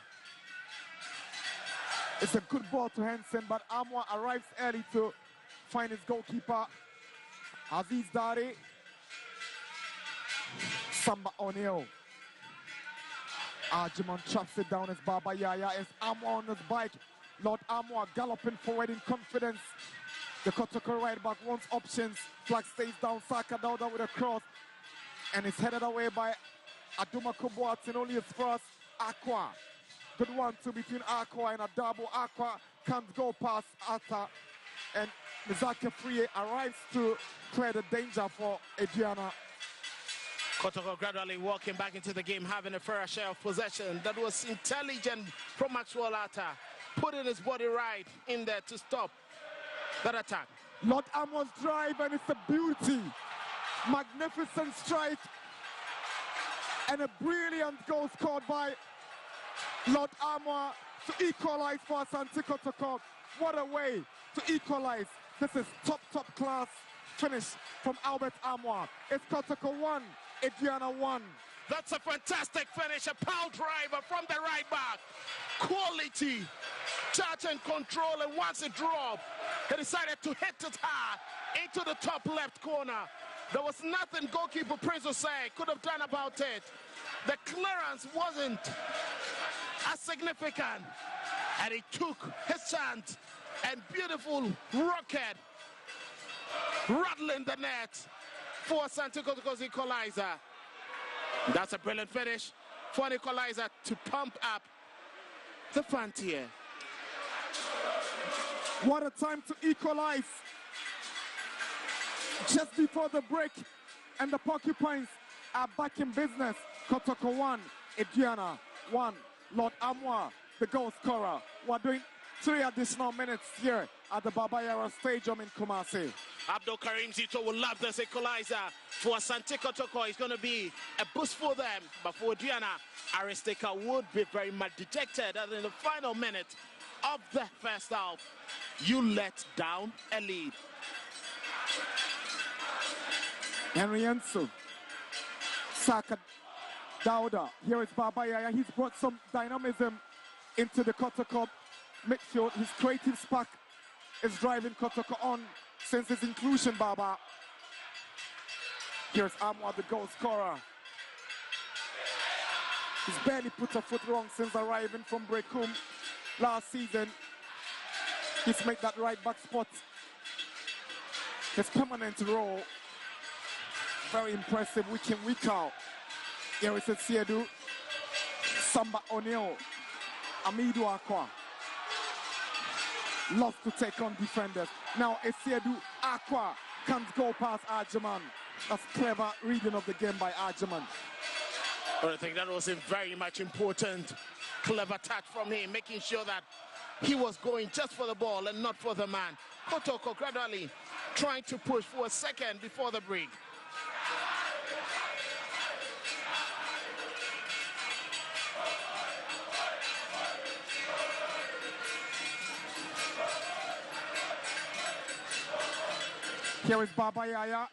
It's a good ball to Henson, but Amwa arrives early to find his goalkeeper, Aziz Dari. Samba O'Neill. Arjumon traps it down as Baba Yaya. As Amwa on his bike. Lord Amwa galloping forward in confidence. The Kotoko right back wants options. Flag stays down. Saka Dauda with a cross. And it's headed away by Aduma Kubuatin. Only his first. Aqua. Good 1-2 between Aqua and Adabo. Aqua can't go past Ata. And Mizaka Free arrives to clear the danger for Aduana. Kotoko gradually walking back into the game, having a fair share of possession. That was intelligent from Maxwell Ata, putting his body right in there to stop that attack. Lord Amwa's drive, and it's a beauty. Magnificent strike. And a brilliant goal scored by Lord Amwa to equalize for Asante Kotoko. What a way to equalize. This is top class finish from Albert Amwa. It's Kotoko 1, Aduana 1. That's a fantastic finish, a power driver from the right back. Quality, touch and control, and once it dropped, he decided to hit it hard into the top left corner. There was nothing goalkeeper Prince Osei could have done about it. The clearance wasn't as significant, and he took his chance, and beautiful rocket rattling the net for Asante Kotoko's equalizer. That's a brilliant finish for an equalizer to pump up the frontier. What a time to equalize. Just before the break, and the Porcupines are back in business. Kotoko 1, Aduana 1. Lord Amwa, the goal scorer. We're doing 3 additional minutes here at the Baba Yara Stadium in Kumasi. Abdul Karim Zito will love this equalizer. For Asante Kotoko, it's going to be a boost for them. But for Aduana, Aristeka would be very much dejected that in the final minute of the first half, you let down a lead. Henry Ensu. Saka Dauda. Here is Baba Yaya. He's brought some dynamism into the Kotoko midfield. His creative spark is driving Kotoko on since his inclusion, Baba. Here's Amwa, the goal scorer. He's barely put a foot wrong since arriving from Brekum last season. He's made that right back spot his permanent role. Very impressive week in, week out. Here is Siedu, Samba O'Neill, Amidu Aqua. Loves to take on defenders. Now Siedu Aqua can't go past Arjuman. That's clever reading of the game by Arjuman. But I think that was a very much important, clever touch from him, making sure that he was going just for the ball and not for the man. Kotoko gradually trying to push for a second before the break. Here is Baba Yaya,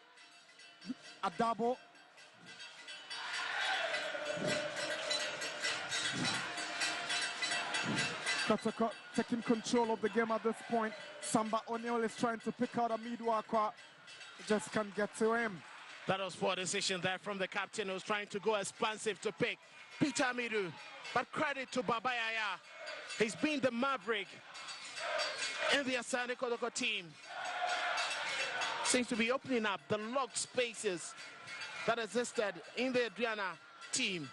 Adabo. Kotoko taking control of the game at this point. Samba O'Neill is trying to pick out Amidu Aqua. Just can't get to him. That was poor decision there from the captain, who was trying to go expansive to pick Peter Amidu. But credit to Baba Yaya. He's been the maverick in the Asante Kotoko team. Seems to be opening up the locked spaces that existed in the Aduana team.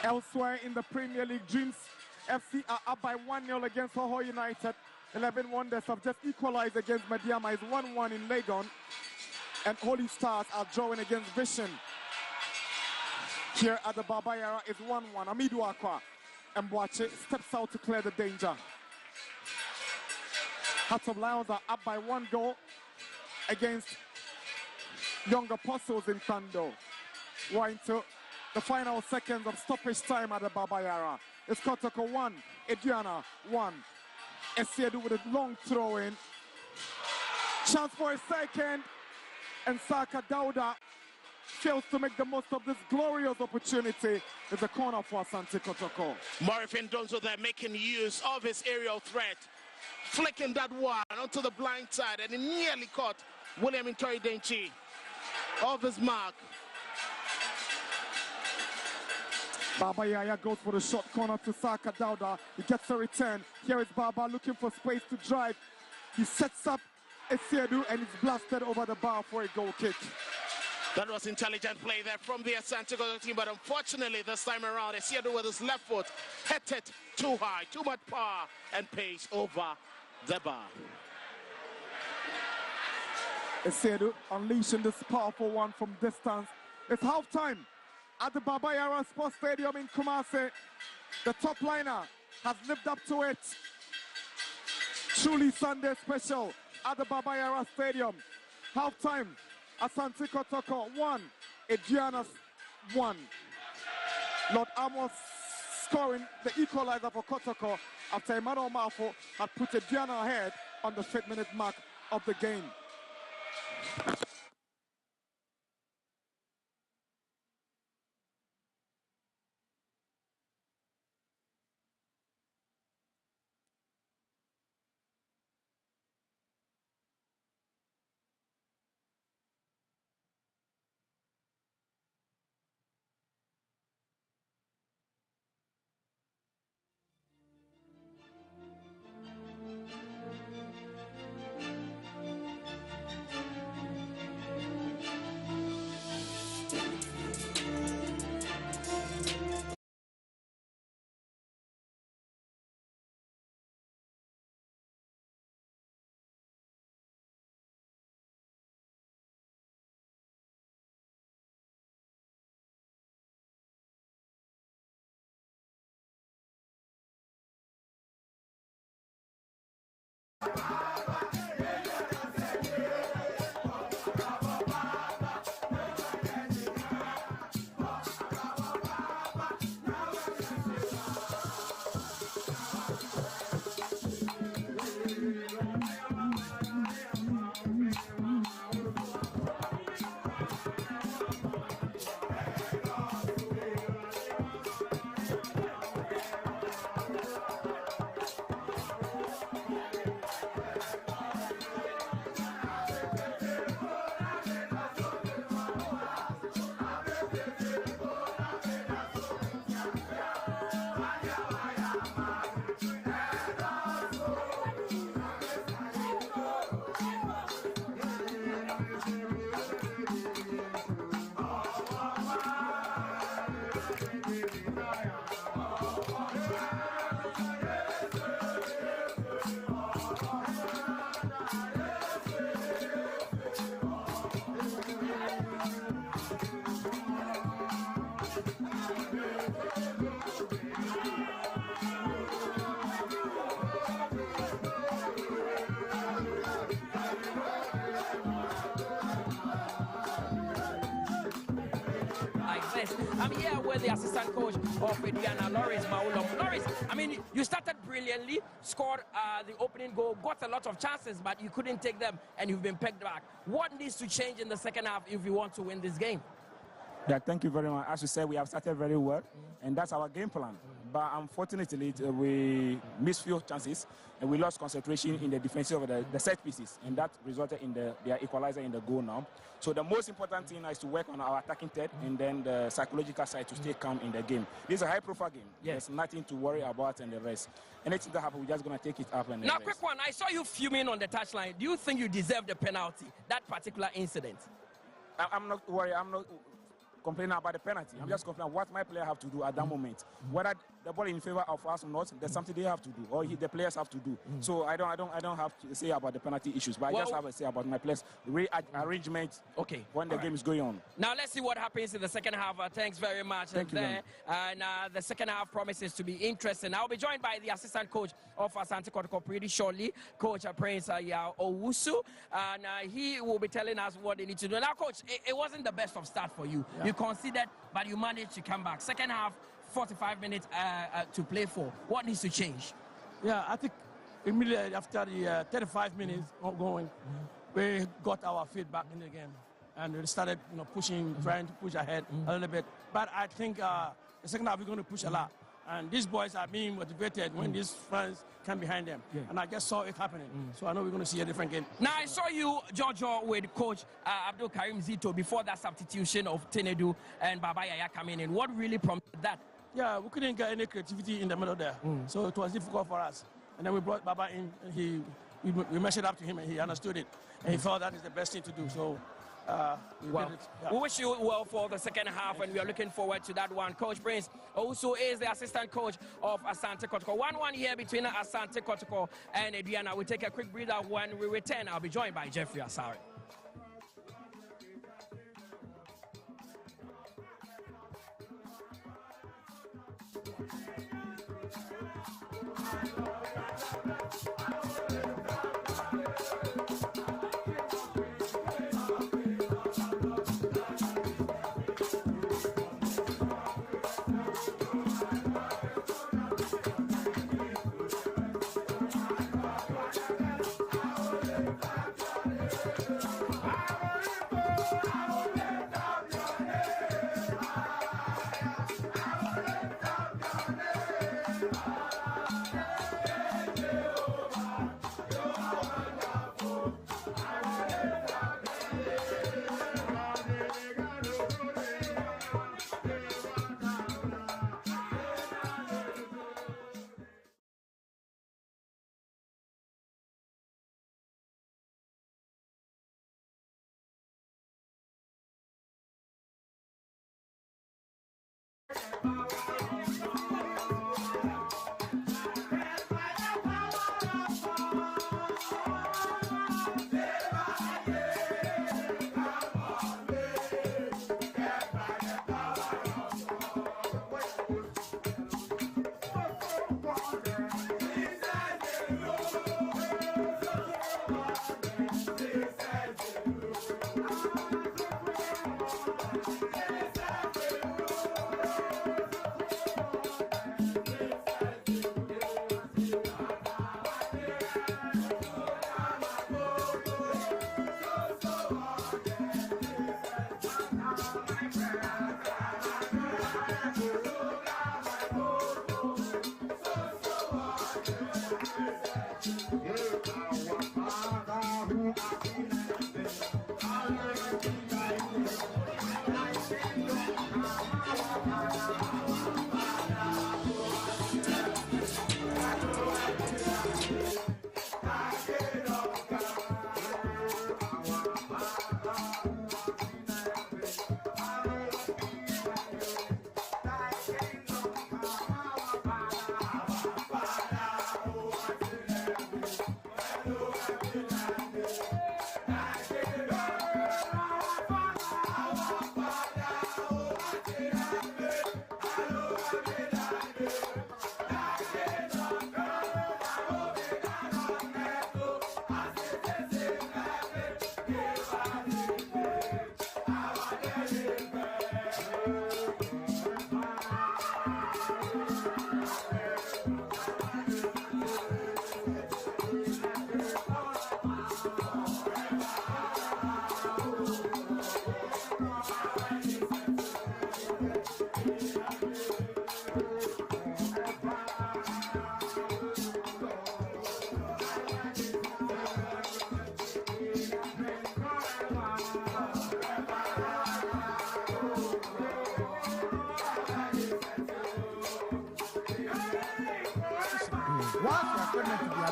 Elsewhere in the Premier League, Dreams FC are up by 1-0 against Hoho United. 11 Wonders have just equalized against Mediama. It's 1-1 in Legon. And Holy Stars are drawing against Vision. Here at the Baba Yara is 1-1. Amidu Aqua and Boache steps out to clear the danger. Hearts of Lions are up by 1 goal against Young Apostles in Kando. We're into the final seconds of stoppage time at the Baba Yara. It's Kotoko 1, Aduana 1. Esiedu with a long throw in. Chance for a second, and Saka Dauda fails to make the most of this glorious opportunity. It's a corner for Asante Kotoko. Morifin Donzo there making use of his aerial threat, flicking that one onto the blind side, and he nearly caught William Intori Denchi off his mark. Baba Yaya goes for the short corner to Saka Dauda. He gets a return. Here is Baba looking for space to drive. He sets up Esiedu and is blasted over the bar for a goal kick. That was intelligent play there from the Asante Kotoko team, but unfortunately this time around, Esiedu with his left foot hit it too high, too much power and pace over the bar. Esiedu unleashing this powerful one from distance. It's halftime at the Baba Yara Sports Stadium in Kumasi. The top liner has lived up to it. Truly Sunday special at the Baba Yara Stadium. Halftime, Asante Kotoko 1, Aduana 1. Lord Amos scoring the equalizer for Kotoko after Emmanuel Mafo had put Aduana ahead on the 5th-minute mark of the game. I'm here with the assistant coach of Aduana, Lawrence Maulom. Lawrence, I mean, you started brilliantly, scored the opening goal, got a lot of chances, but you couldn't take them, and you've been pegged back. What needs to change in the second half if you want to win this game? Yeah, thank you very much. As you said, we have started very well, and that's our game plan. But unfortunately, we missed few chances, and we lost concentration in the defensive of the set pieces, and that resulted in their equalizer in the goal now. So the most important thing is to work on our attacking third, and then the psychological side to stay calm in the game. This is a high-profile game. Yes. There's nothing to worry about and the rest. Anything that happens, we're just going to take it up and now, quick one. I saw you fuming on the touchline. Do you think you deserve the penalty, that particular incident? I'm not worried. I'm not complaining about the penalty. I'm just complaining what my player have to do at that moment. Whether the ball in favor of us or not, there's something they have to do, or the players have to do. So I don't have to say about the penalty issues, but I just have to say about my players' arrangement. Okay. When the game is going on. Now let's see what happens in the second half. Thanks very much. Thank you. And the second half promises to be interesting. I'll be joined by the assistant coach of Asante Kotoko pretty shortly, Coach Prince Owusu, and he will be telling us what they need to do. Now, Coach, it wasn't the best of start for you. Yeah. You conceded, but you managed to come back. Second half, 45 minutes to play for. What needs to change? Yeah, I think immediately after the 35 minutes going, we got our feet back in the game, and we started, pushing, trying to push ahead a little bit. But I think the second half we're going to push a lot, and these boys are being motivated when these fans come behind them, and I just saw it happening. So I know we're going to see a different game. Now I saw you, Jojo, with Coach Abdul Karim Zito before that substitution of Tenedu and Baba Yaya coming in. What really prompted that? Yeah, we couldn't get any creativity in the middle there, so it was difficult for us. And then we brought Baba in, and we measured up to him, and he understood it, and he felt that is the best thing to do. So we wish you well for the second half, and we are looking forward to that one. Coach Prince also is the assistant coach of Asante Kotoko. 1-1 here between Asante Kotoko and Aduana. We take a quick breather. When we return, I'll be joined by Jeffrey Asari.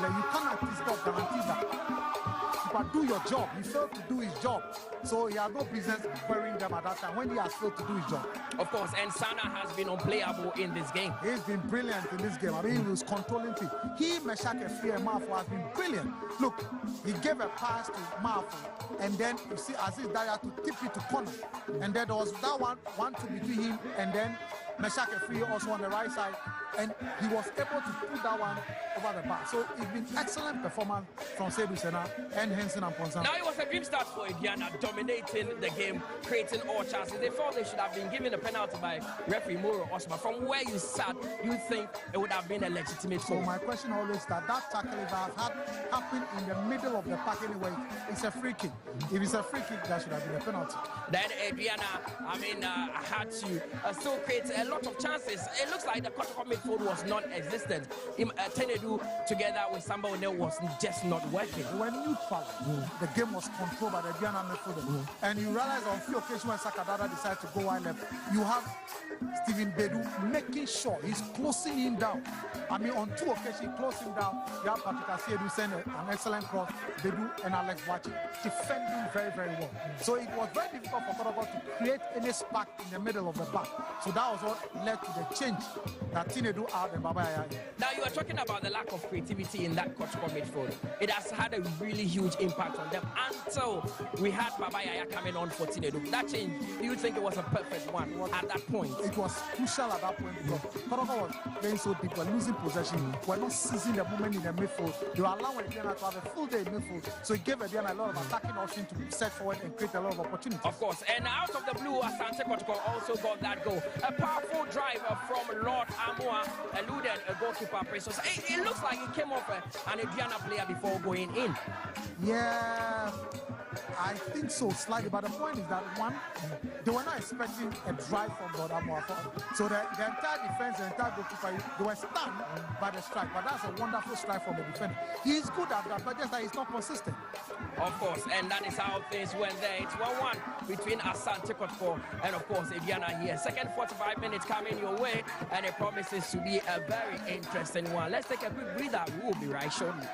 You cannot stop guarantee that. But do your job. He failed to do his job. So he had no business burying them at that time when he has failed to do his job. Of course, and Sana has been unplayable in this game. He's been brilliant in this game. I mean, he was controlling things. He, Meshach Efie and Marfo has been brilliant. Look, he gave a pass to Marfo, and then you see Aziz Daya to tip it to corner. And then there was that one-two between him and then Meshach Efie also on the right side. and he was able to put that one over the bar. So it's been excellent performance from Seydou Sena and Henson and Ponsan. Now it was a dream start for Aduana, dominating the game, creating all chances. They thought they should have been given a penalty by referee Moro Osman. From where you sat, you think it would have been a legitimate So goal? my question always is that tackle, if that had happened in the middle of the park anyway, it's a free kick. If it's a free kick, that should have been a penalty. Then Aduana, had to still create a lot of chances. It looks like the Kotoko midfield was non-existent. Tenedu together with Samba O'Neill was just not working. When neutral, the game was controlled by the Aduana midfield. And you realize on a few occasions when Sakadada decided to go wide left, you have Stephen Bedu making sure he's closing him down. I mean, on 2 occasions, he closed him down. You have Patrick Asiedu send an excellent cross. Bedu and Alex Wachi defending very, very well. So it was very difficult for Kotoko to create any spark in the middle of the park. So that was what led to the change that Tinedu out and Baba Yaya. Now you are talking about the lack of creativity in that Kotoko midfield. It has had a really huge impact on them until we had Baba Yaya coming on for Tinedu. That change, do you think it was a perfect one at that point? It was crucial at that point because Kotoko was playing so deep, we're losing possession, we're not seizing the moment in the midfield. They were allowing Aduana to have a full day in midfield, so it gave Aduana a lot of attacking options to set forward and create a lot of opportunities. Of course, and out of the blue, Asante Kotoko also got that goal. A powerful drive from Lord Amua eluded a goalkeeper. So it looks like he came off an Aduana player before going in. Yeah, I think so, slightly. But the point is that, one, they were not expecting a drive from Lord Amua. So the entire defense, the entire goalkeeper, they were stunned by the strike. But that's a wonderful strike from the defender. He's good at that, but just that he's not consistent. Of course, and that is how things went there. It's 1-1 between Asante Kotoko and, of course, Aduana here. Second 45 minutes coming your way, and it promises to be a very interesting one. Let's take a quick breather. We will be right shortly.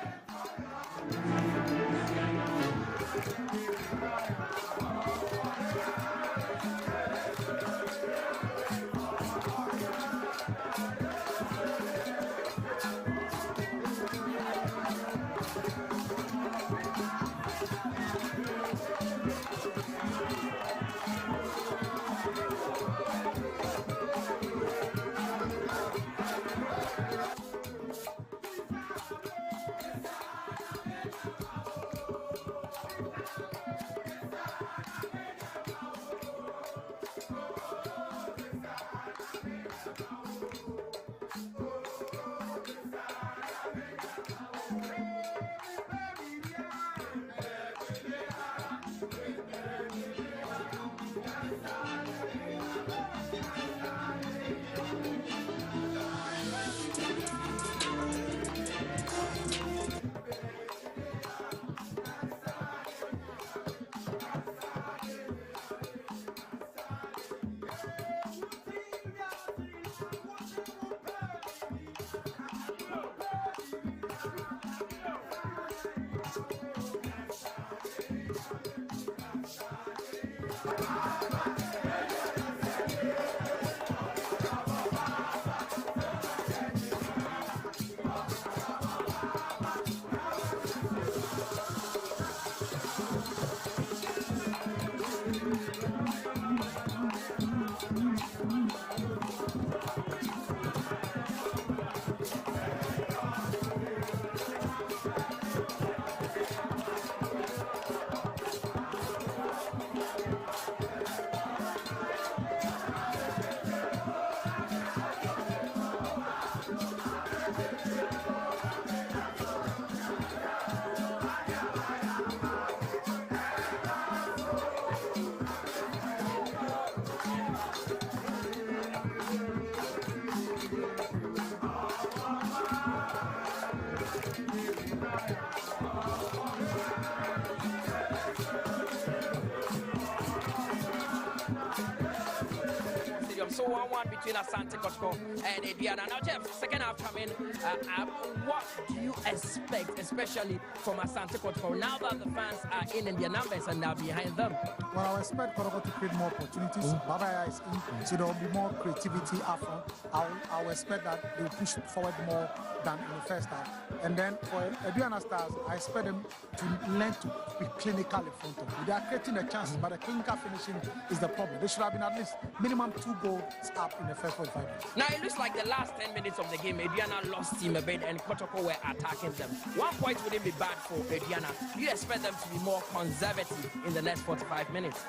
So 1-1 between Asante Kotoko and Aduana. Now, Jeff, second half coming. What do you expect, especially from Asante Kotoko, now that the fans are in their numbers and are behind them? Well, I expect Kotoko to create more opportunities. Baba is in, so there will be more creativity up front. I'll expect that they'll push forward more than in the first half. And then for Aduana Stars, I expect them to learn to be clinical in front of you. They are creating the chances, but the clinical finishing is the problem. They should have been at least minimum 2 goals up in the first 45 minutes. Now it looks like the last 10 minutes of the game, Aduana lost team a bit and Kotoko were attacking them. 1 point wouldn't be bad for Aduana. Do you expect them to be more conservative in the next 45 minutes?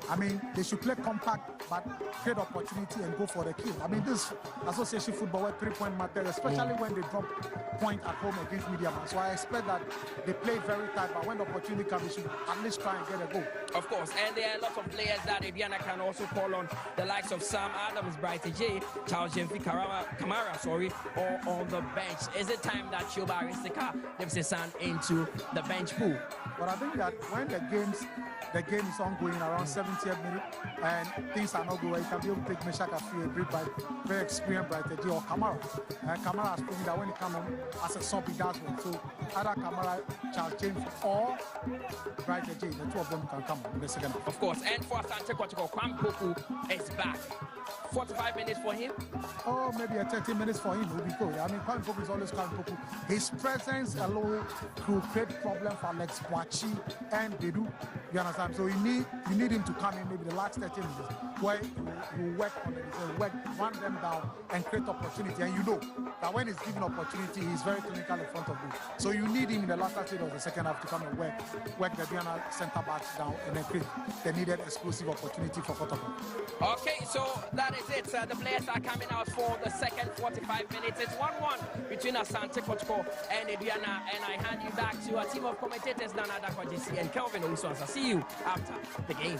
I mean, they should play compact, but create opportunity and go for the kill. I mean, this association football where 3-point matter, especially when they drop point at home against Mediaman. So I expect that they play very tight, but when the opportunity comes, they should at least try and get a goal. Of course, and there are lots of players that Aduana can also call on, the likes of Sam Adams, Brighter J, Charles Jemfi Kamara, or on the bench. Is it time that Shoba Aristika dips his hand into the bench pool? But I think that when the game is ongoing around 70th minute and things are not going well, you can be able to take Meshach Afi, a very experienced Brighter J or Kamara. And Kamara has proven that when he comes on as a sub, he does well. So either Kamara, Charles James, or Brighter J, the two of them can come on in the second half. Of course, and for Asante Kotoko, Kotoko is back. 45 minutes for him? Oh, maybe a 30 minutes for him will be good. I mean, Kotoko is always Kotoko. His presence alone could create problem for Alex Boachi and Bedu. You understand? So you need him to come in maybe the last 30 minutes where you work on them, run them down and create opportunity. And you know that when he's given opportunity, he's very clinical in front of you. So you need him in the last 30 of the second half to come and work the Diana centre backs down and then create the needed exclusive opportunity for Kotoko. Okay, so that is it. The players are coming out for the second 45 minutes. It's 1-1 between Asante Kotoko and Aduana. And I hand you back to a team of commentators, Nana Dakwajisi and Kelvin Owusu. See you after the game.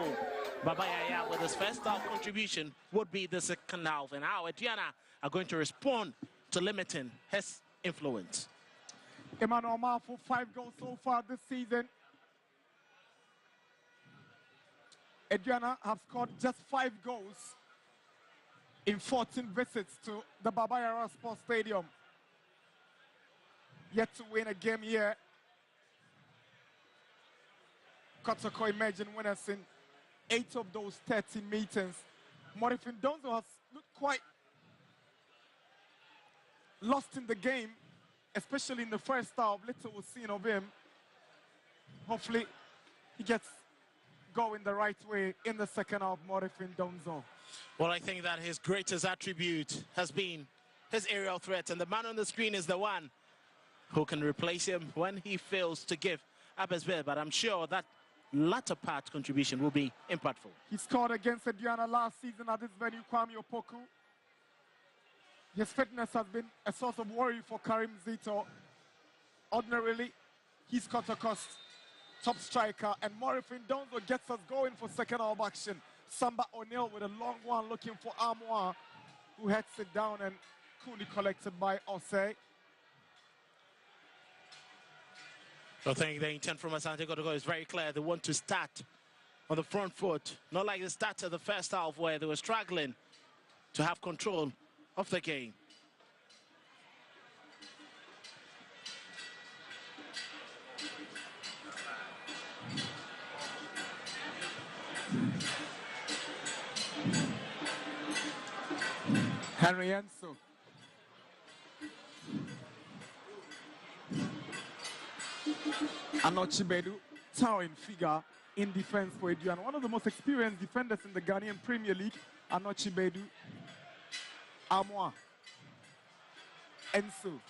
for Baba Yaya with his first half contribution would be the second half, and how Aduana are going to respond to limiting his influence. Emmanuel Marfo, 5 goals so far this season. Aduana have scored just 5 goals in 14 visits to the Baba Yara Sports Stadium. Yet to win a game here. Kotoko emerging winners in 8 of those 13 meetings. Morifin Donzo has looked quite lost in the game, especially in the first half. Little was seen of him. Hopefully, he gets going the right way in the second half, Morifin Donzo. Well, I think that his greatest attribute has been his aerial threat, and the man on the screen is the one who can replace him when he fails to give up his bit. But I'm sure that latter part contribution will be impactful. He scored against Aduana last season at this venue, Kwame Opoku. His fitness has been a source of worry for Karim Zito. Ordinarily, he's Kotoko's top striker, and Morifin Donzo gets us going for second half action. Samba O'Neill with a long one looking for Amoa, who heads it down and coolly collected by Osei. I think the intent from Asante Kotoko is very clear. They want to start on the front foot, not like the start of the first half where they were struggling to have control of the game. Henry Enso. Anochibedu, towering figure in defense for Aduana. One of the most experienced defenders in the Ghanaian Premier League, Anochibedu. Amoa. Enso.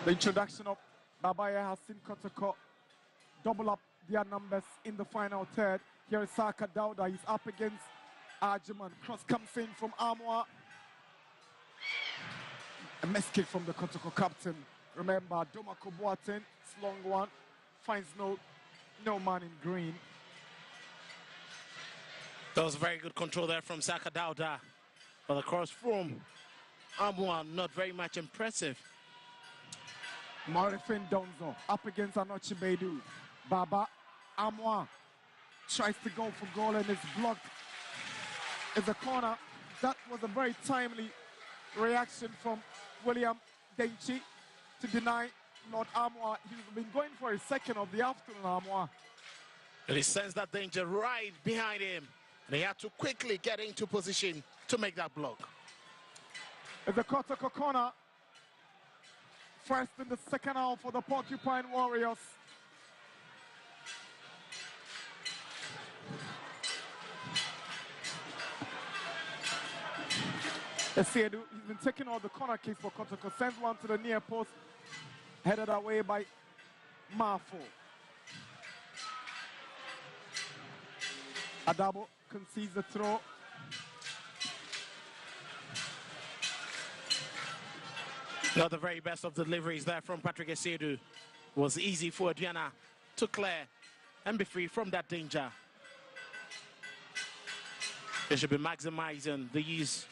The introduction of Babaya has seen Kotoko double up their numbers in the final third. Here is Saka Dauda. He's up against Arjuman. Cross comes in from Amoa. A miss kick from the Kotoko captain. Remember, Domako Boateng, it's long one. Finds no man in green. That was very good control there from Saka Dauda. But the cross from Amoa, not very much impressive. Morifin Donzo up against Anochibedu. Baba Amoa tries to go for goal and is blocked. It's a corner. That was a very timely reaction from William Denchi to deny Lord Amoa. He's been going for a second of the afternoon, Amoa. And he sensed that danger right behind him. And he had to quickly get into position to make that block. It's a Kotoko corner. First in the second half for the Porcupine Warriors. Esiedu, he's been taking all the corner kicks for Kotoko. Sends one to the near post. Headed away by Marfo. Adabo concedes the throw. Not the very best of deliveries there from Patrick Esiedu. Was easy for Aduana to clear and be free from that danger. They should be maximizing the use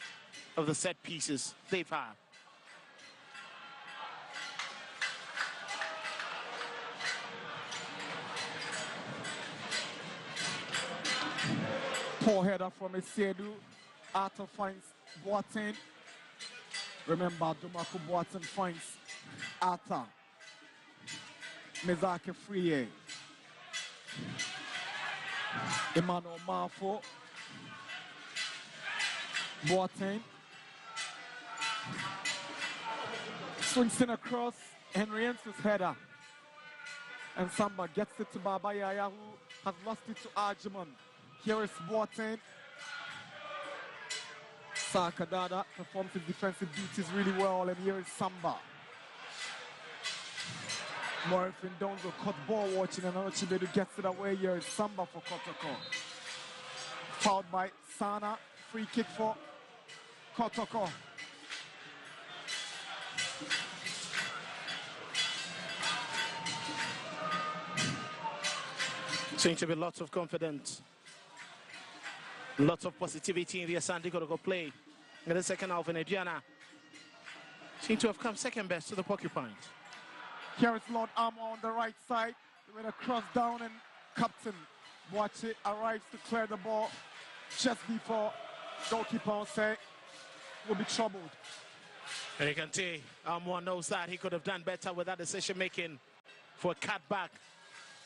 of the set pieces they've had. Poor header from Esiedu. Arthur finds Boateng. Remember, Domako Boateng finds Arthur. Mezake Friye. Emmanuel Marfo. Boateng. Swings in across. Henry Enso's header. And Samba gets it to Baba Yaya, who has lost it to Arjuman. Here is Boateng. Saka Dada performs his defensive duties really well, and here is Samba. Morrison Donzo cut ball watching and Anochibedu gets it away here. It's Samba for Kotoko. Fouled by Sana. Free kick for Kotoko. Seems to be lots of confidence. Lots of positivity in the Asante Kotoko play. In the second half, and Aduana seem to have come second best to the Porcupines. Here is Lord Armour on the right side with a cross down, and Captain Boache arrives to clear the ball just before goalkeeper Ose will be troubled. And you can see Armour knows that he could have done better with that decision making for a cutback.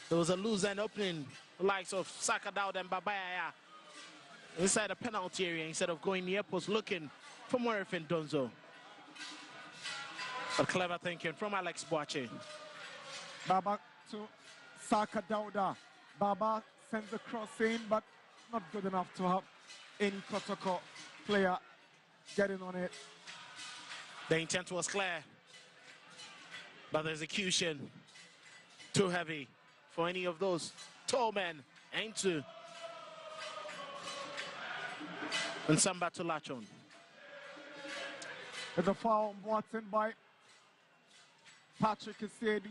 There was a loose end opening, the likes of Saka Dawda and Babaya inside the penalty area instead of going near post looking for Morrison Donzo. A clever thinking from Alex Boache. Baba to Saka Dawda. Baba sends the cross in, but not good enough to have any Kotoko player getting on it. The intent was clear, but the execution too heavy for any of those tall men. Aintu and Samba to latch on. There's a foul on Watson by Patrick Isedu.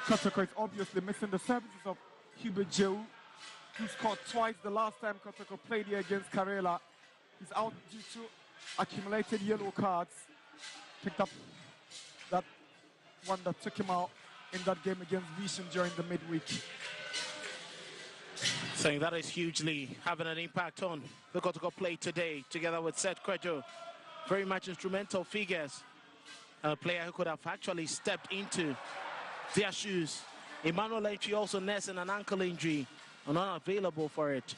Kotoko is obviously missing the services of Hubert Jehu, who scored twice the last time Kotoko played here against Karela. He's out due to accumulated yellow cards. Picked up that one that took him out in that game against Vision during the midweek. Saying that is hugely having an impact on the Kotoko play today, together with Seth Kwejo. Very much instrumental figures. A player who could have actually stepped into their shoes. Emmanuel Entry also nursing an ankle injury and unavailable for it.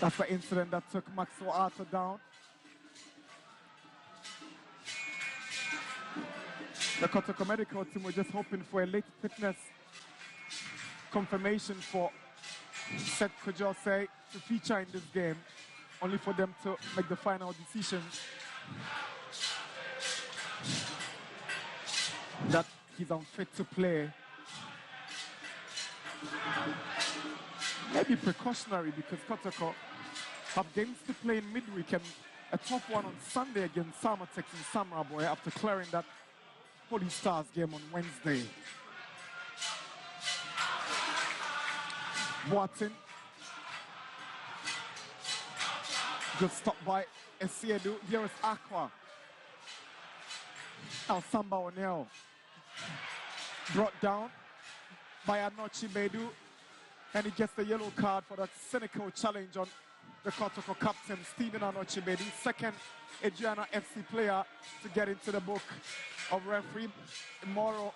That's the incident that took Maxwell Arthur down. The Kotoko medical team were just hoping for a late fitness confirmation for Seth Kojose to feature in this game, only for them to make the final decision that he's unfit to play. Maybe precautionary, because Kotoko have games to play in midweek and a tough one on Sunday against Samatex in Samraboy after clearing that Holy Stars game on Wednesday. Watson. Good stop by Esiedu. Here is Aqua. Now Samba O'Neill. Brought down by Anochi Bedu. And he gets the yellow card for that cynical challenge on the Kotoko captain, Stephen Anochi Bedu. Second Aduana FC player to get into the book of referee Moro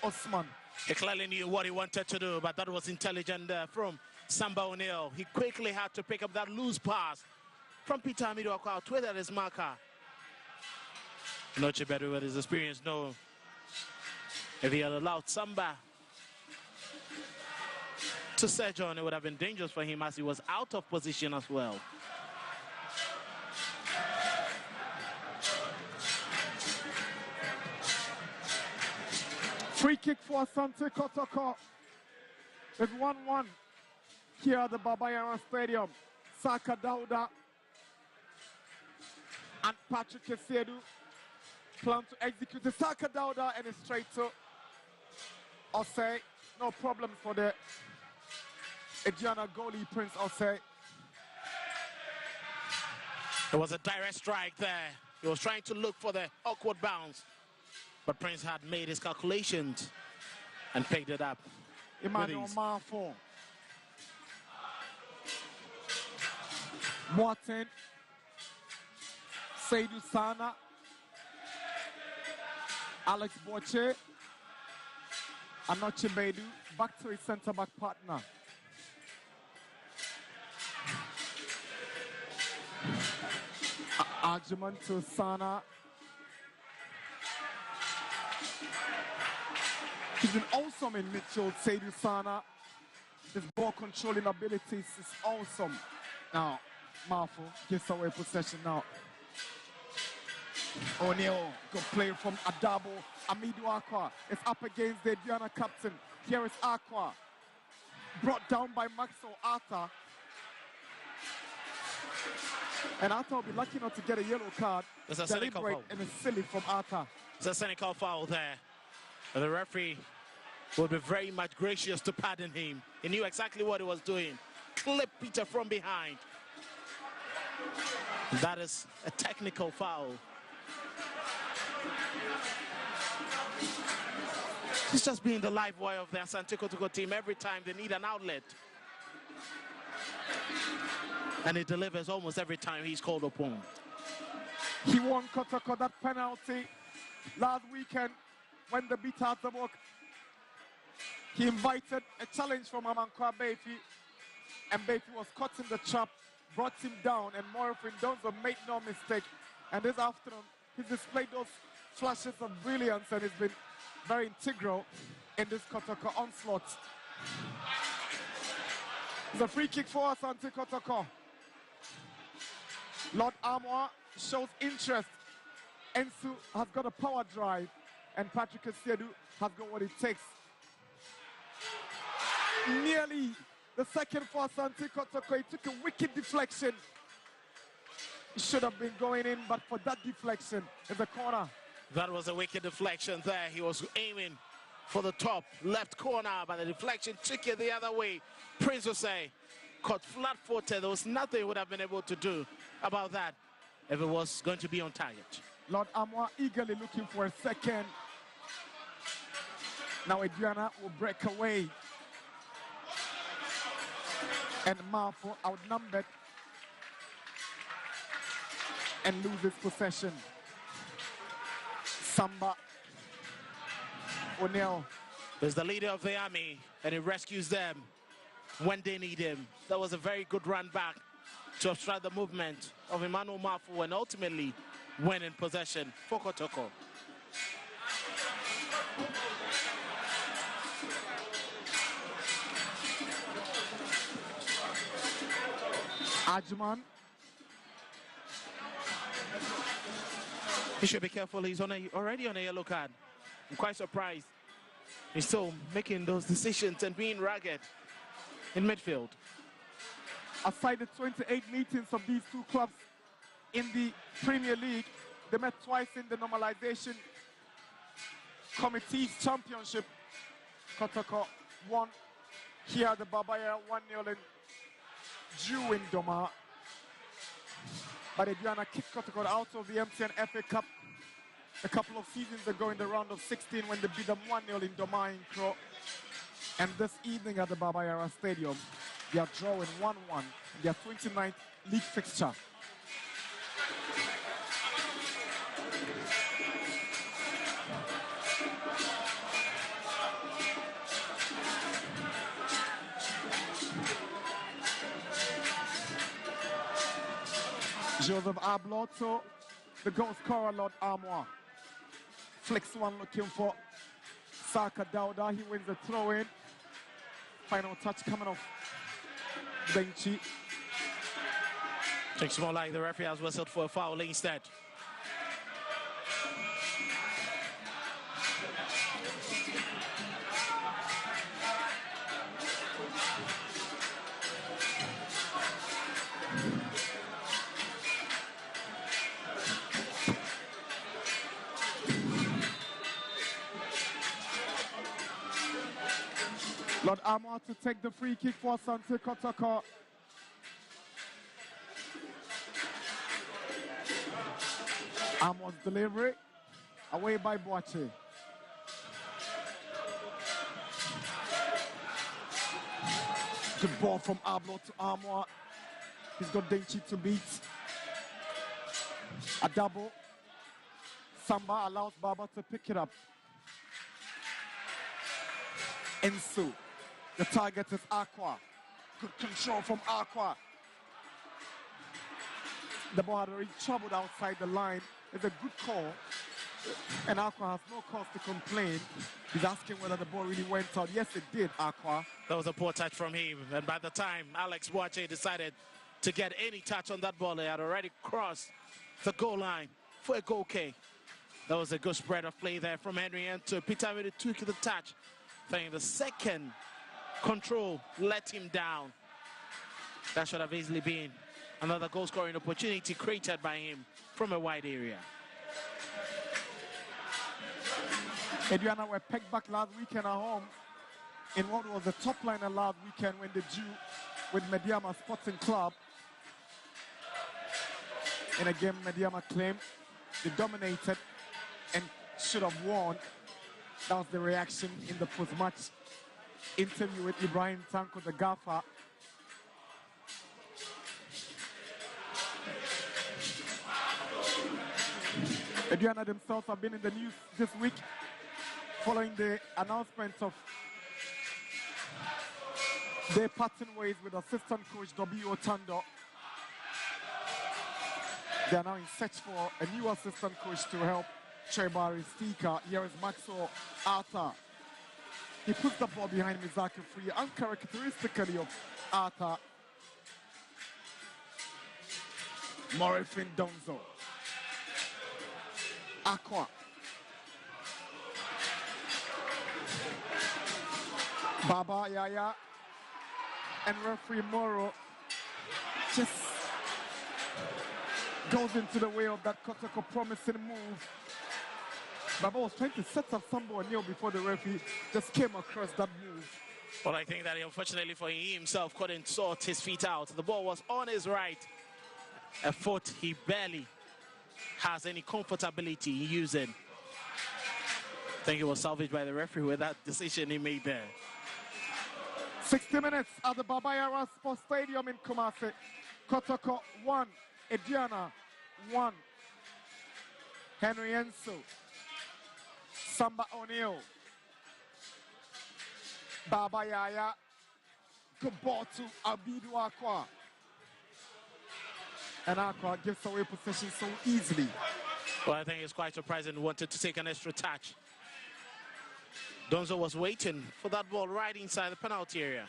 Osman. He clearly knew what he wanted to do, but that was intelligent from Samba O'Neill. He quickly had to pick up that loose pass from Peter Amido Akwa, twiddled his marker. Anochi Bedu, with his experience, no. If he had allowed Samba to surge on, it would have been dangerous for him, as he was out of position as well. Free kick for Asante Kotoko. It's 1-1 here at the Babayara Stadium. Saka Dawda and Patrick Esedu plan to execute the Saka Dawda, and it's straight to Ose. No problem for the Aduana goalie, Prince Ose. There was a direct strike there. He was trying to look for the awkward bounce, but Prince had made his calculations and picked it up. Emmanuel Marfo. Martin. Seydou Sana. Alex Boache. Anochi Bedu. Back to his centre-back partner. Arjuman to Sana. He's been awesome in midfield, Seydou Sana. His ball controlling abilities is awesome. Now, Marfo gives away possession now. O'Neal, good play from Adabo. Amidou Aqua is up against the Aduana captain. Here is Aqua. Brought down by Maxwell Arthur. And Arthur will be lucky not to get a yellow card. There's a cynical foul. And it's silly from Arthur. There's a cynical foul there. But the referee will be very much gracious to pardon him. He knew exactly what he was doing. Clip Peter from behind. That is a technical foul. He's just being the live wire of the Asante Kotoko team every time they need an outlet. And he delivers almost every time he's called upon. He won Kotoko that penalty last weekend when the beat out the book. He invited a challenge from Amankwa Befi, and Befi was caught in the trap, brought him down, and Morofin Donzo made no mistake. And this afternoon, he displayed those flashes of brilliance and has been very integral in this Kotoko onslaught. It's a free kick for Asante Kotoko. Lord Armour shows interest. Ensu has got a power drive, and Patrick Asiedu has got what it takes. Nearly the second for Asante Kotoko. He took a wicked deflection. It should have been going in, but for that deflection, in the corner. That was a wicked deflection there. He was aiming for the top left corner, but the deflection took it the other way. Prince Jose caught flat-footed. There was nothing he would have been able to do about that if it was going to be on target. Lord Amwa eagerly looking for a second. Now Aduana will break away. And Marfo outnumbered and loses possession. Samba. O'Neal. There's the leader of the army, and he rescues them when they need him. That was a very good run back to obstruct the movement of Emmanuel Marfo and ultimately win in possession for Kotoko. Ajman. He should be careful. He's already on a yellow card. I'm quite surprised he's still making those decisions and being ragged in midfield. Aside the 28 meetings of these two clubs in the Premier League, they met twice in the normalization committee's championship. Kotoko won here at the Babaya 1-0 and drew in Doma. But Aduana kicked Kotoko out of the MTN FA Cup a couple of seasons ago in the round of 16 when they beat them 1-0 in Doma in Kro. And this evening at the Babayara Stadium, they are drawing 1-1 in their 29th league fixture. Joseph Ablotto, the goal scorer, Lord Armour. Flicks one looking for Saka Dauda. He wins the throw-in. Final touch coming off Benchi. Looks more like the referee has whistled for a foul instead. Lord Armour to take the free kick for Asante Kotoko. Armour's delivery, away by Boache. Good ball from Ablo to Armour. He's got Denchi to beat. A double. Samba allows Baba to pick it up. Ensu. The target is Aqua. Good control from Aqua. The ball had already troubled outside the line. It's a good call And Aqua has no cause to complain. He's asking whether the ball really went out. Yes, it did, Aqua. That was a poor touch from him. And by the time Alex Boache decided to get any touch on that ball, he had already crossed the goal line for a goal kick. That was a good spread of play there from Henry Ento. Peter really took the touch. I think the second control let him down. That should have easily been another goal scoring opportunity created by him from a wide area. Aduana were pegged back last weekend at home in what was the top line allowed weekend when they drew with Mediama Sporting Club. In a game Mediama claimed they dominated and should have won. That was the reaction in the post-match interview with Ibrahim Tanko, the gaffer. Aduana themselves have been in the news this week following the announcement of their parting ways with assistant coach W. Otando. They are now in search for a new assistant coach to help Chebari Stika. Here is Maxwell Arthur. He puts the ball behind Mizaki Free, uncharacteristically of Arthur. Morifin Donzo. Aqua. Baba Yaya and referee Moro just goes into the way of that Kotoko promising move. Baba was trying to set up somebody new before the referee just came across that move. Well, I think that unfortunately for him, he himself couldn't sort his feet out. The ball was on his right, a foot he barely has any comfortability using. I think it was salvaged by the referee with that decision he made there. 60 minutes at the Babayara Sports Stadium in Kumasi. Kotoko 1, Aduana 1. Henry Enso, Samba O'Neill, Baba Yaya, good ball to Abidu Aqua. And Aqua gives away possession so easily. Well, I think it's quite surprising. Wanted to take an extra touch. Donzo was waiting for that ball right inside the penalty area.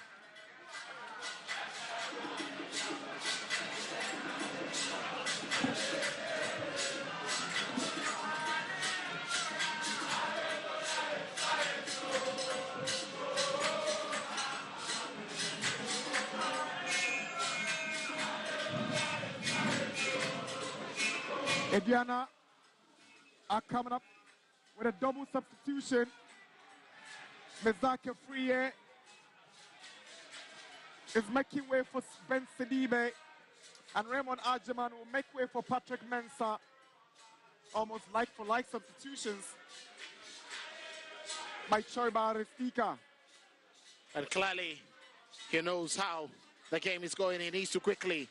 Aduana are coming up with a double substitution. Mezake Friye is making way for Ben Sidibe, and Raymond Ajiman will make way for Patrick Mensah. Almost like-for-like substitutions by Choiba Aristika. And clearly, he knows how the game is going. He needs to quickly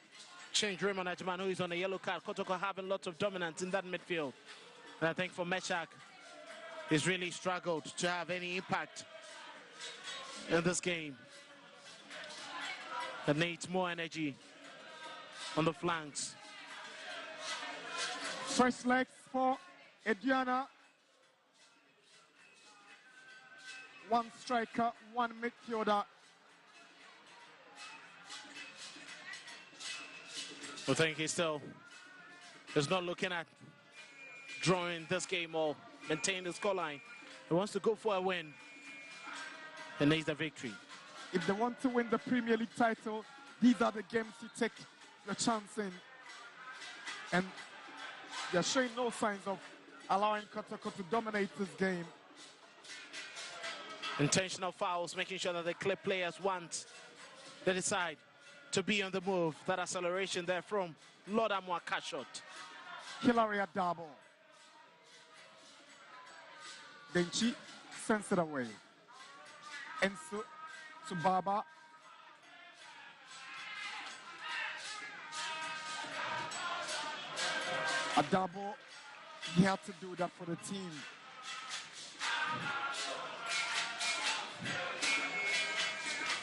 change Raymond Ajiman, who is on a yellow card. Kotoko having lots of dominance in that midfield. And I think for Meshach, he's really struggled to have any impact in this game. It needs more energy on the flanks. Fresh legs for Aduana. One striker, one midfielder. I think he still is not looking at drawing this game or maintaining the scoreline. He wants to go for a win. He needs the victory. If they want to win the Premier League title, these are the games you take your chance in. And they're showing no signs of allowing Kotoko to dominate this game. Intentional fouls, making sure that the clip players want, they decide to be on the move. That acceleration there from Lord Amwa Kashot. Hilary Adabo. Denchi sends it away. Enso to Baba. Adabo, he had to do that for the team.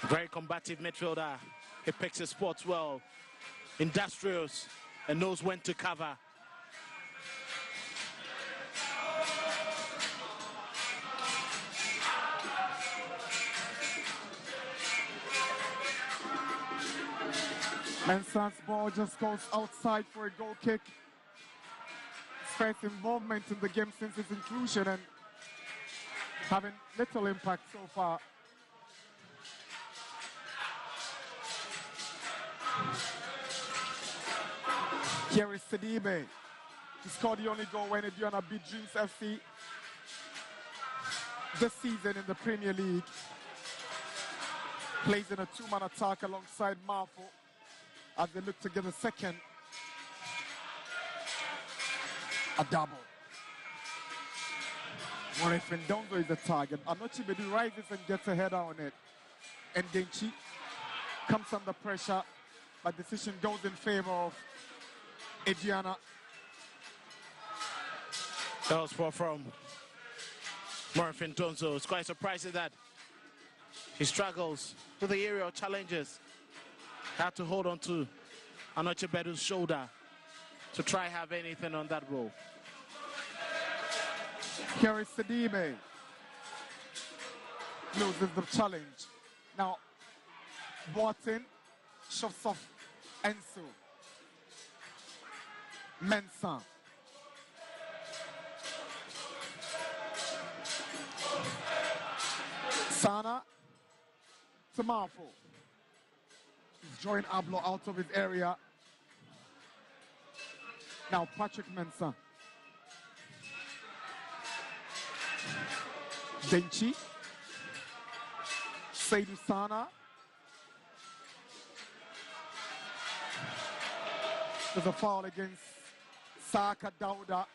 Very combative midfielder. He picks his spots well. Industrious and knows when to cover. Mensah's ball just goes outside for a goal kick. His first involvement in the game since his inclusion and having little impact so far. Here is Sidibe. He scored the only goal when Aduana beat Dreams FC this season in the Premier League. Plays in a two-man attack alongside Marfo as they look to get a second. A double. Morifin Dongo is the target. Anochi Bedu rises and gets a header on it. And Denchi comes under pressure, but decision goes in favor of Aduana. That was from Morifin Donzo. It's quite surprising that he struggles with the aerial challenges. Had to hold on to Anoche Bedu's shoulder to try have anything on that ball. Here is Sidibe. Loses the challenge. Now, Boateng shoves off Ensu. Mensah. Sana to Marfo. He's drawing Ablo out of his area. Now Patrick Mensah. Denchi. Seydou Sana. There's a foul against Saka Dauda.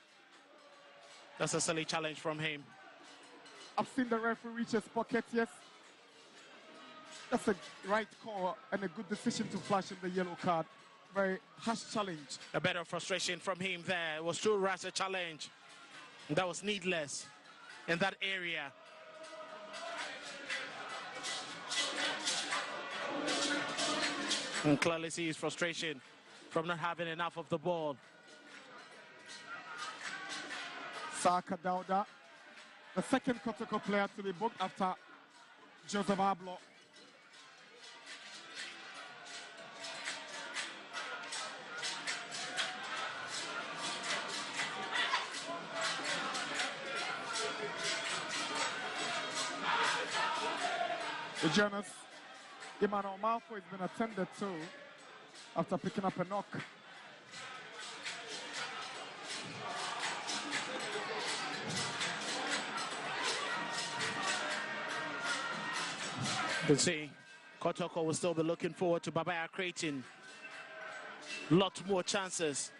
That's a silly challenge from him. I've seen the referee reach his pocket, yes. That's a right call and a good decision to flash in the yellow card. Very harsh challenge. A bit of frustration from him there. It was too rash a challenge. That was needless in that area. And clearly see his frustration from not having enough of the ball. Saka Dauda, the second Kotoko player to be booked after Joseph Ablo. The journalist, Emmanuel Marfo, has been attended to after picking up a knock. You can see Kotoko will still be looking forward to Babaya creating lots more chances.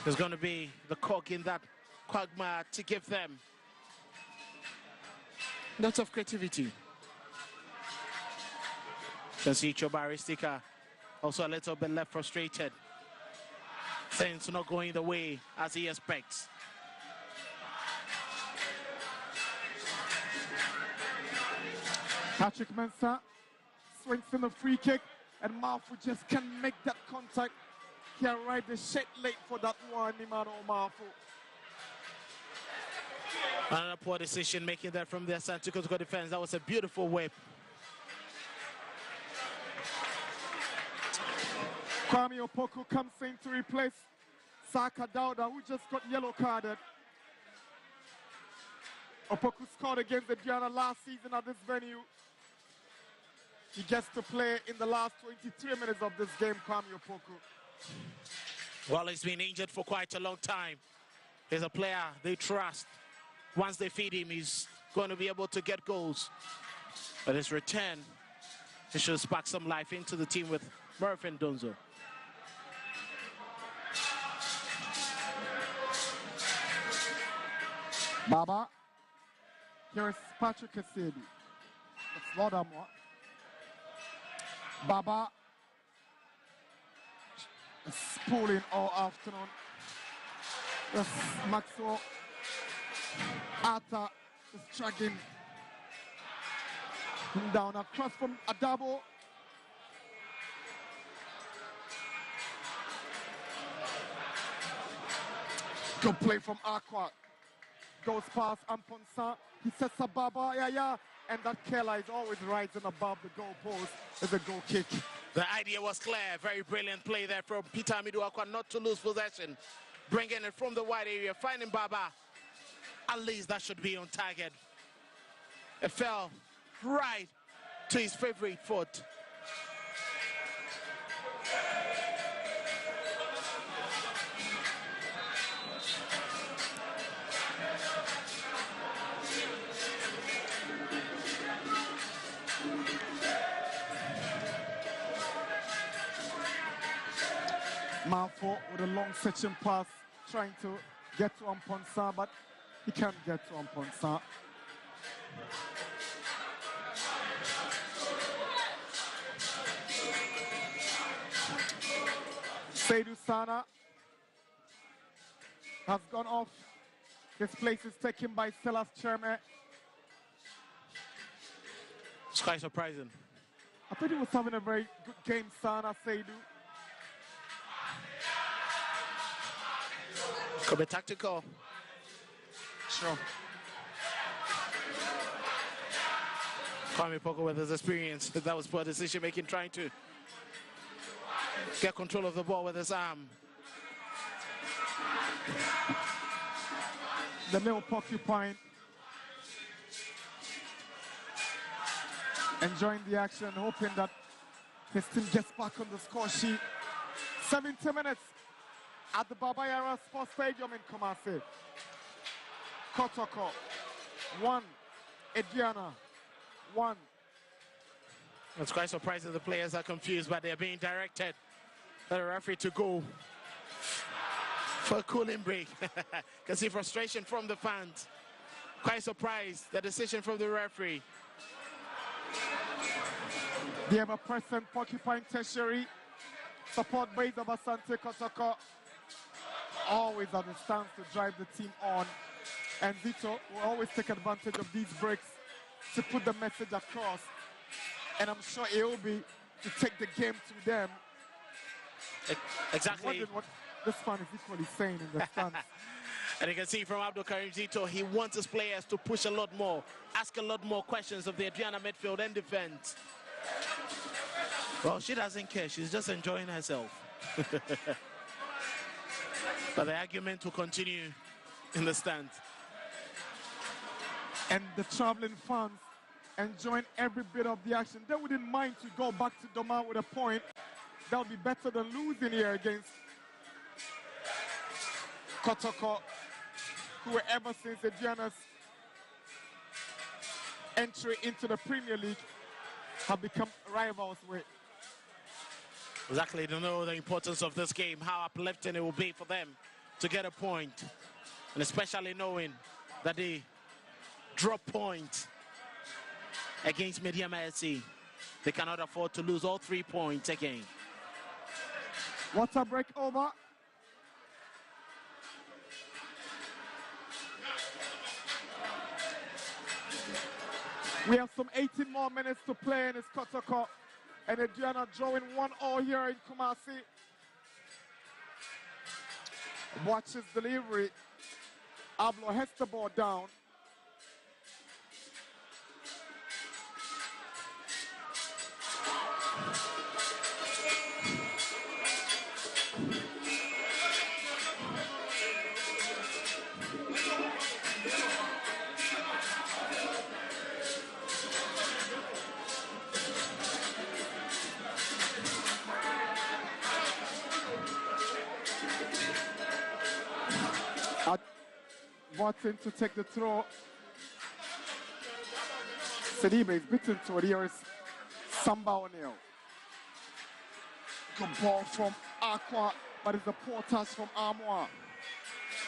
There's going to be the cog in that quagmire to give them lots of creativity. You can see Chobari Stika also a little bit left frustrated. Things not going the way as he expects. Patrick Mensah swings in the free kick, and Marfo just can't make that contact. He arrived a shade late for that one, Emmanuel Marfo. Another poor decision making that from the Asante Kotoko defense. That was a beautiful whip. Kwame Opoku comes in to replace Saka Dauda, who just got yellow carded. Opoku scored against Aduana last season at this venue. He gets to play in the last 23 minutes of this game, Kwame Opoku. Well, he's been injured for quite a long time. He's a player they trust. Once they feed him, he's going to be able to get goals. But his return, he should spark some life into the team with Morifin Donzo. Baba. Here is Patrick Kasedi. It's Lodamwa. Baba is pulling all afternoon. Yes, Maxwell Atta is dragging him down across from Adabo. Good play from Aqua. Goes past Amponsa. He sets up Baba, and that Kela is always rising above the goal post as a goal kick. The idea was clear. Very brilliant play there from Peter Amiduakwa not to lose possession. Bringing it from the wide area, finding Baba. At least that should be on target. It fell right to his favorite foot. Malfo with a long section pass, trying to get to Amponsa, but he can't get to Amponsa. Seydou Sana has gone off. His place is taken by Silas Cherme. It's quite surprising. I thought he was having a very good game, Sana Seydou. Could be tactical. Sure. Kwame Poko with his experience. That was poor decision making, trying to get control of the ball with his arm. The male porcupine enjoying the action, hoping that his team gets back on the score sheet. 70 minutes at the Baba Yara Sports Stadium in Kumasi. Kotoko, 1. Aduana, 1. It's quite surprising the players are confused, but they're being directed by the referee to go for a cooling break. Can see frustration from the fans. Quite surprised, the decision from the referee. The ever-present Porcupine Tertiary support base of Asante Kotoko, always at the stance to drive the team on. And Vito will always take advantage of these breaks to put the message across. And I'm sure it will be to take the game to them. Exactly. What this fan is equally saying in the stands. And you can see from Abdul Karim Zito, he wants his players to push a lot more, ask a lot more questions of the Aduana midfield and defense. Well, she doesn't care. She's just enjoying herself. But the argument will continue in the stands. And the traveling fans enjoying every bit of the action. They wouldn't mind to go back to Doma with a point. That would be better than losing here against Kotoko, who were ever since Aduana's entry into the Premier League have become rivals with. Exactly, to know the importance of this game, how uplifting it will be for them to get a point. And especially knowing that they drop points against Mediama SC. They cannot afford to lose all 3 points again. What a break over. We have some 18 more minutes to play in this Kotoko. And Aduana drawing 1-0 here in Kumasi. Watch his delivery. Ablo has the ball down. Watson to take the throw. Sidibe is beaten to it. Here is Samba O'Neill. Good ball from Aqua, but it's a poor touch from Armour.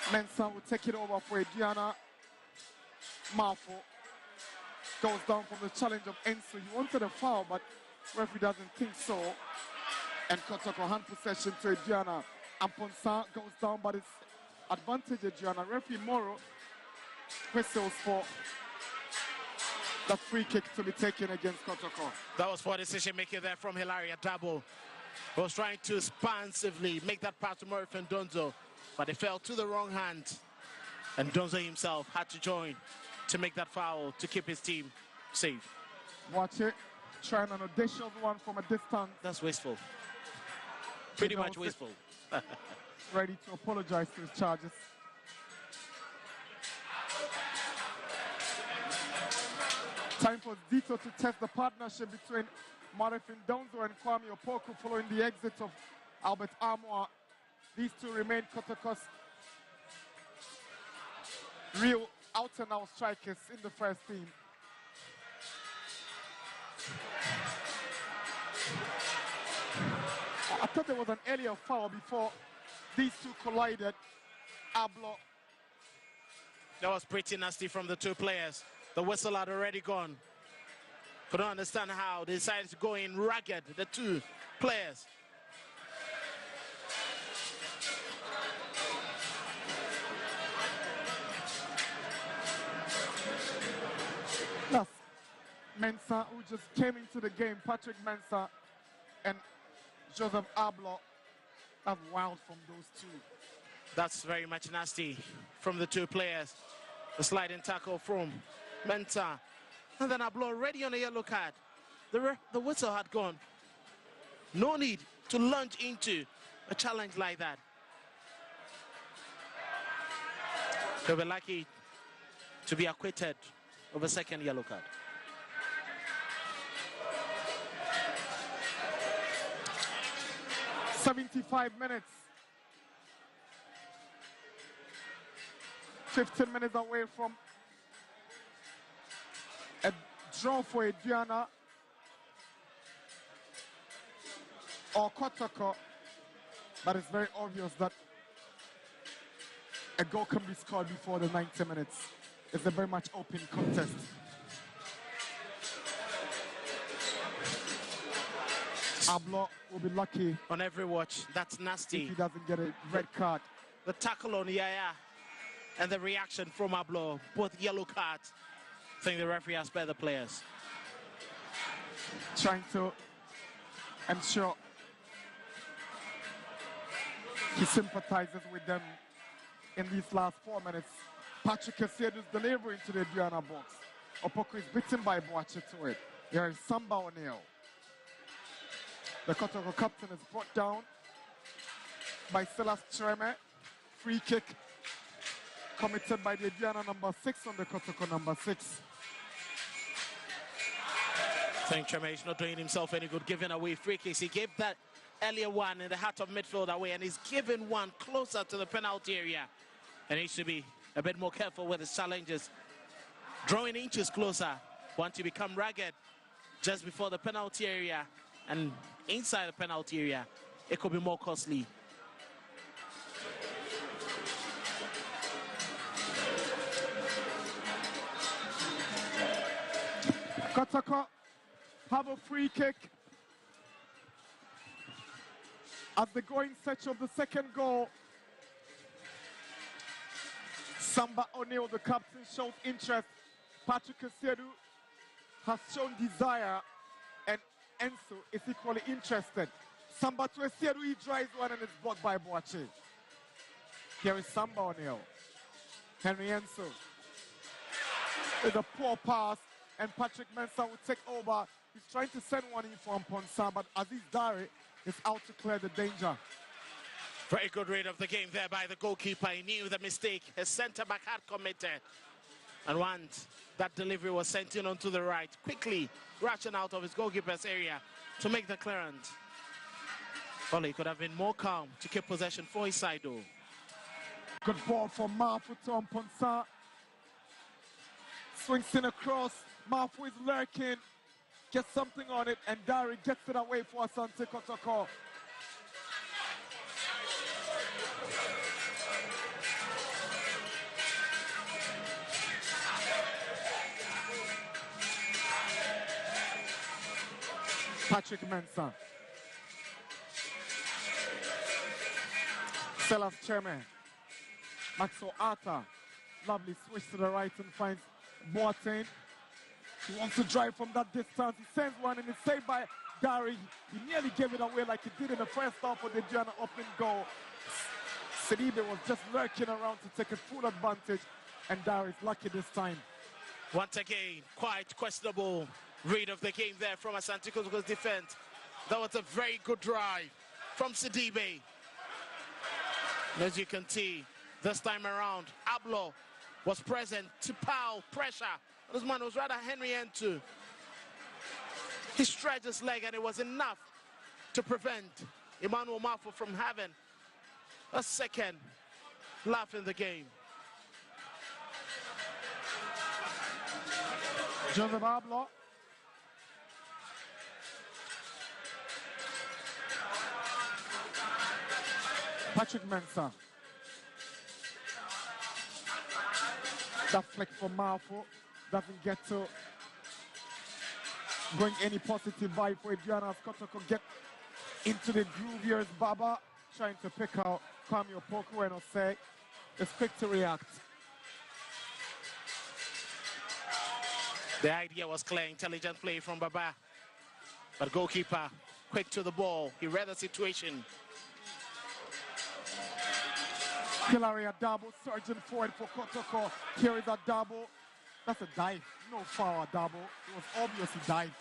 Mensah will take it over for Aduana. Malfo goes down from the challenge of Enso. He wanted a foul, but referee doesn't think so. And Kotoko hand possession to Aduana. Amponsa goes down, but it's advantage Aduana. Referee Moro whistles for the free kick to be taken against Kotoko. That was for decision making there from Hilaria Dabo. He was trying to expansively make that pass to Murphy and Donzo, but it fell to the wrong hand. And Donzo himself had to join to make that foul to keep his team safe. Watch it. trying an audacious one from a distance. That's wasteful. Pretty much wasteful. Ready to apologize to his charges. Time for Zito to test the partnership between Marifin Donzo and Kwame Opoku following the exit of Albert Amoa. These two remain Kotoko's real out-and-out strikers in the first team. I thought there was an earlier foul before these two collided. Ablo. That was pretty nasty from the two players. The whistle had already gone. Couldn't understand how they decided to go in ragged, the two players. That's Mensah, who just came into the game. Patrick Mensah and Joseph Ablo. That's wild from those two. That's very much nasty from the two players. The sliding tackle from Mensah. And then Ablo already on a yellow card. The whistle had gone. No need to lunge into a challenge like that. They'll be lucky to be acquitted of a second yellow card. "75 minutes. 15 minutes away from a draw for Aduana or Kotoko, but it's very obvious that a goal can be scored before the 90 minutes. It's a very much open contest. Ablo will be lucky On every watch, that's nasty. if he doesn't get a red card. The tackle on Yaya and the reaction from Ablo, both yellow cards. I think the referee has spared the players. Trying to ensure he sympathizes with them in these last 4 minutes. Patrick Kasiedu's delivering to the Aduana box. Opoku is beaten by Boache to it. There is Samba O'Neill. The Kotoko captain is brought down by Silas Treme. Free kick committed by the Aduana number 6 on the Kotoko number 6. I think Treme is not doing himself any good giving away free kicks. He gave that earlier one in the heart of midfield away, and he's given one closer to the penalty area. And he needs to be a bit more careful with his challenges. Drawing inches closer, want to become ragged just before the penalty area and inside the penalty area, it could be more costly. Kotoko have a free kick as they go in search of the second goal. Samba O'Neill, the captain, shows interest. Patrick Kasiedu has shown desire, and Enso is equally interested. Samba to Kasiedu, he drives one and it's blocked by Boache. Here is Samba O'Neill. Henry Enso. It's a poor pass, and Patrick Mensah will take over. He's trying to send one in for Mponsa, but Aziz Dari is out to clear the danger. Very good read of the game there by the goalkeeper. He knew the mistake his centre-back had committed. And once that delivery was sent in onto the right, quickly rushing out of his goalkeeper's area to make the clearance. Well, he could have been more calm to keep possession for his side, though. Good ball for Mafu to Mponsa. Swings in across. Mafu is lurking. Gets something on it, and Dari gets it away for Asante Kotoko. Patrick Mensah. Silas Treme. Maxo Arta. Lovely switch to the right and finds Boateng. He wants to drive from that distance. He sends one and it's saved by Dari. He nearly gave it away like he did in the first half of the Aduana opening goal. Sidibe was just lurking around to take a full advantage, and Dari is lucky this time. Once again, quite questionable rid of the game there from Asante Kotoko's defense. That was a very good drive from Sidibe. As you can see, this time around, Ablo was present to power pressure. This man was rather Henry Entu. He stretched his leg and it was enough to prevent Emmanuel Mafo from having a second laugh in the game. Joseph Ablo. Patrick Mensah. That flick for Mafo doesn't get to bring any positive vibe for Aduana as Kotoko get into the groove here as Baba trying to pick out Kwame Opoku and Osei is quick to react. The idea was clear, intelligent play from Baba. But goalkeeper quick to the ball. He read the situation. Hilary Adabo surging forward for Kotoko. Here is Adabo. That's a dive. No foul, Adabo. It was obvious he dived.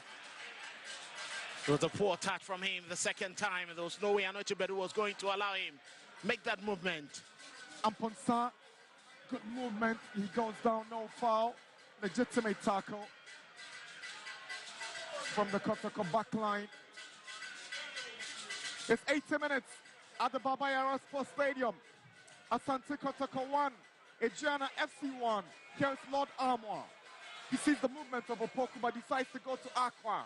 It was a poor touch from him the second time, and there was no way Anochibedu was going to allow him make that movement. Amponsa, good movement. He goes down, no foul. Legitimate tackle from the Kotoko back line. It's 80 minutes at the Baba Yara Sports Stadium. Asante Kotoko 1, Aduana FC 1. Here's Lord Armour. He sees the movement of Opoku but decides to go to Aqua.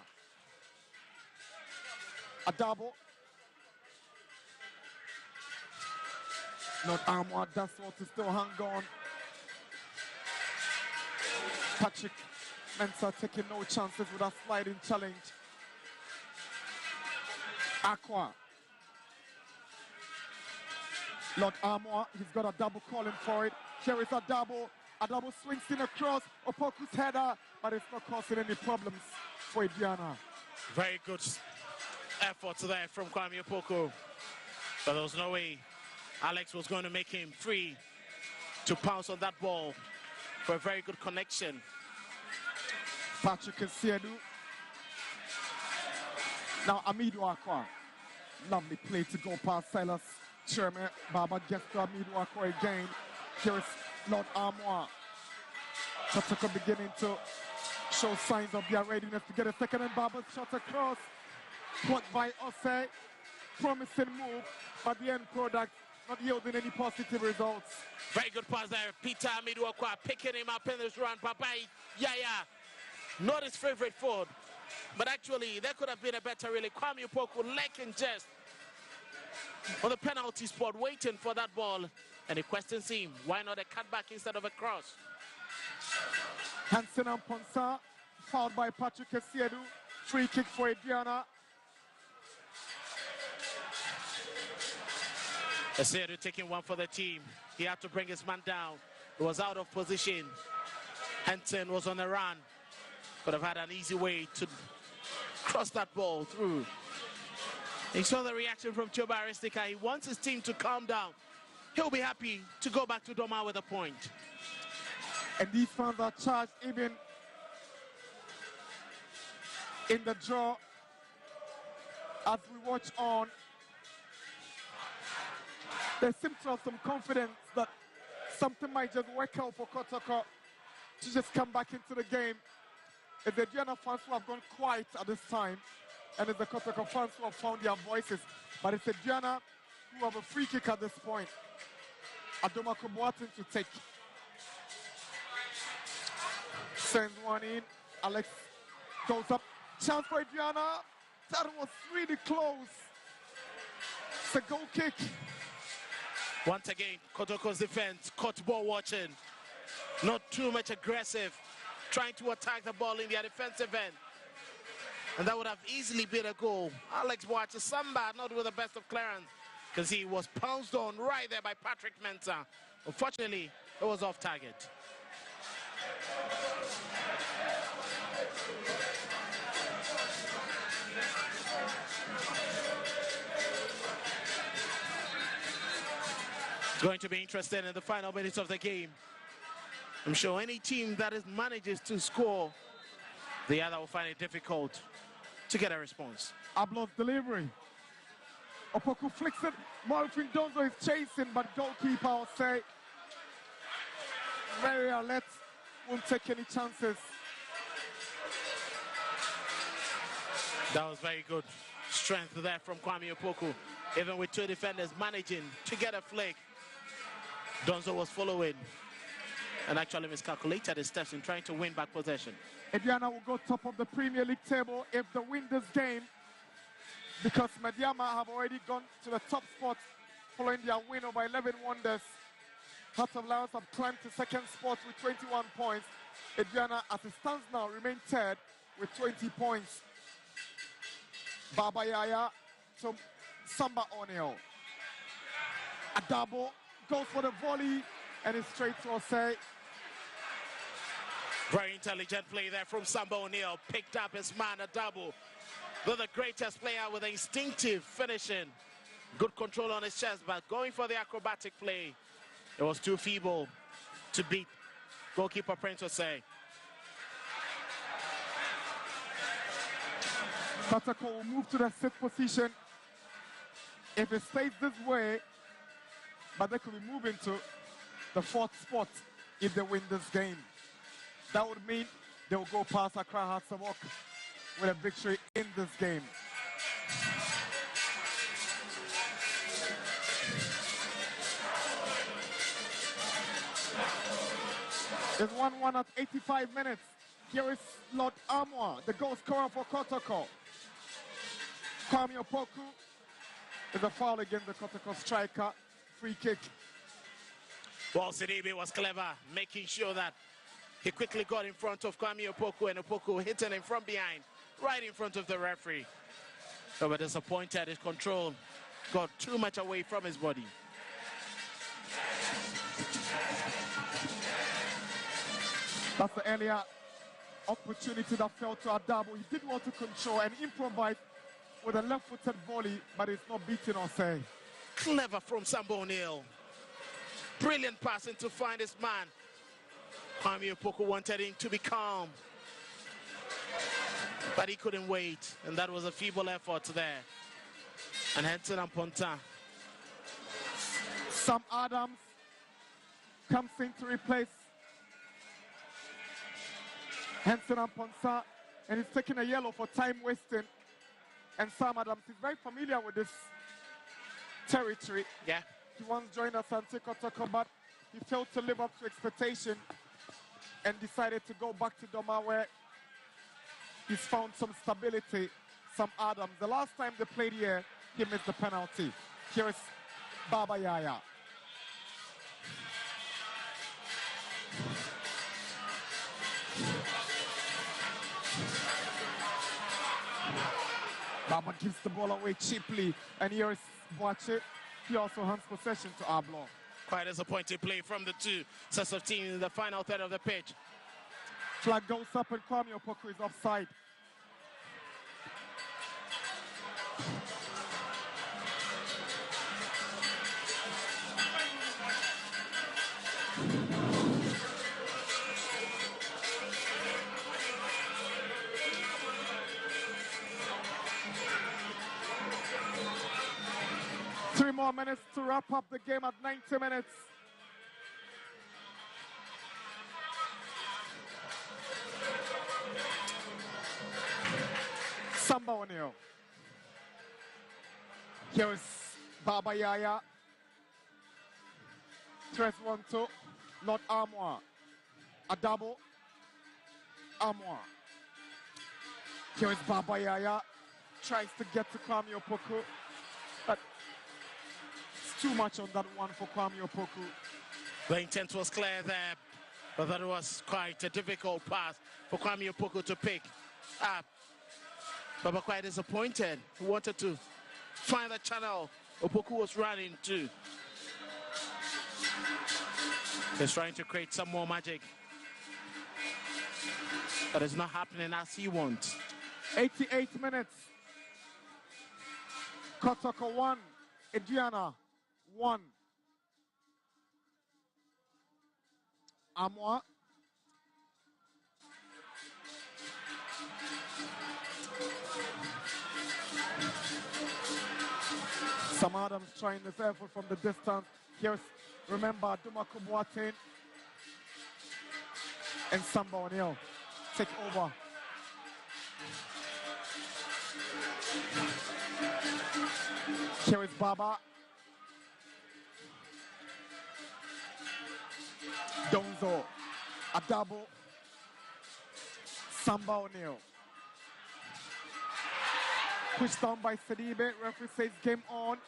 Adabo. Lord Armour does want to still hang on. Patrick Mensah taking no chances with a sliding challenge. Aqua. Lord Armour, he's got a double calling for it. Here is Adabo. Adabo swings in across Opoku's header, but it's not causing any problems for Aduana. Very good effort there from Kwame Opoku. But there was no way Alex was going to make him free to pounce on that ball for a very good connection. Patrick Siedu. Now Amidu Aqua. Lovely play to go past Silas Sherman. Baba gets to Amidu Aqua again. Here is Lord Armour. Kotoko beginning to show signs of their readiness to get a second, and Baba's shot across. Blocked by Osei. Promising move, but the end product not yielding any positive results. Very good pass there. Peter Amidu Aqua picking him up in this run. Papai Yaya, not his favorite forward, but actually there could have been a better really. Kwame Opoku lacking just on the penalty spot, waiting for that ball, and he questions him, why not a cutback instead of a cross? Hansen and Ponsa, fouled by Patrick Siedu. Free kick for Aduana. Siedu taking one for the team. He had to bring his man down. He was out of position. Hansen was on the run. Could have had an easy way to cross that ball through. He saw the reaction from Choba Aristika. He wants his team to calm down. He'll be happy to go back to Doma with a point. And these fans are charged even in the draw. As we watch on, they seem to have some confidence that something might just work out for Kotoko to just come back into the game. It's the Aduana fans who have gone quiet at this time, and it's the Kotoko fans who have found their voices. But it's Aduana who have a free kick at this point. Adoma Kobuatin to take. Sends one in. Alex goes up. Chance for Aduana. That was really close. It's a goal kick. Once again, Kotoko's defense, caught ball watching. Not too much aggressive, trying to attack the ball in their defensive end. And that would have easily been a goal. Alex Boache Samba, not with the best of clearance, because he was pounced on right there by Patrick Mensah. Unfortunately, it was off target. It's going to be interesting in the final minutes of the game. I'm sure any team that manages to score The other will find it difficult to get a response. Ablon's delivery. Opoku flicks it. Marvin Donzo is chasing, but goalkeeper will say, very alert, won't take any chances. That was very good strength there from Kwame Opoku. Even with two defenders managing to get a flick. Donzo was following and actually miscalculated his steps in trying to win back possession. Aduana will go top of the Premier League table if they win this game, because Mediama have already gone to the top spot following their win over 11 Wonders. Hearts of Lions have climbed to second spot with 21 points. Aduana, as it stands now, remain third with 20 points. Baba Yaya to Samba O'Neill. Adabo goes for the volley and it's straight to Osei. Very intelligent play there from Samba O'Neill. Picked up his man Adabo. They're the greatest player with instinctive finishing. Good control on his chest, but going for the acrobatic play. It was too feeble to beat goalkeeper Prince Osei. Kotoko will move to the sixth position. If it stays this way, but they could be moving to the fourth spot if they win this game. That would mean they will go past Accra Hearts of Oak with a victory in this game. It's 1-1 at 85 minutes. Here is Lord Amwa, the goal scorer for Kotoko. Kwame Opoku is a foul against the Kotoko striker. Free kick. Well, Sidibe was clever, making sure that he quickly got in front of Kwame Opoku, and Opoku hitting him from behind, right in front of the referee. They were disappointed. His control got too much away from his body. That's the earlier opportunity that fell to Adabo. He did want to control and improvise with a left-footed volley, but it's not beating Osei. Clever from Samba O'Neill. Brilliant passing to find his man. Kwame Opoku wanted him to be calm, but he couldn't wait, and that was a feeble effort there. And Henson and Ponta. Sam Adams comes in to replace Henson and Ponsa, and he's taking a yellow for time wasting. And Sam Adams is very familiar with this territory. Yeah. He once joined Asante Kotoko, but he failed to live up to expectation and decided to go back to Doma, where he's found some stability. Sam Adams, the last time they played here, he missed the penalty. Here is Baba Yaya. Baba gives the ball away cheaply, and here is Boache. He also hands possession to Ablon. Quite a disappointing play from the two sets of teams in the final third of the pitch. Flag goes up and Kwame Opoku is offside. Three more minutes to wrap up the game at 90 minutes. Samba O'Neill. Here is Baba Yaya. 3-1-2. Not Amwa. Adabo. Amwa. Here is Baba Yaya. Tries to get to Kwame Opoku. But it's too much on that one for Kwame Opoku. The intent was clear there, but that was quite a difficult pass for Kwame Opoku to pick up. But quite disappointed. He wanted to find the channel Opoku was running to. He's trying to create some more magic. But it's not happening as he wants. 88 minutes. Kotoko 1, Aduana 1. Amwa. Sam Adams trying this effort from the distance. Here's, remember, Dumako Boateng and Samba O'Neal take over. Here is Baba. Donzo, a double. Samba O'Neal. Pushed down by Sidibe. Referee says game on.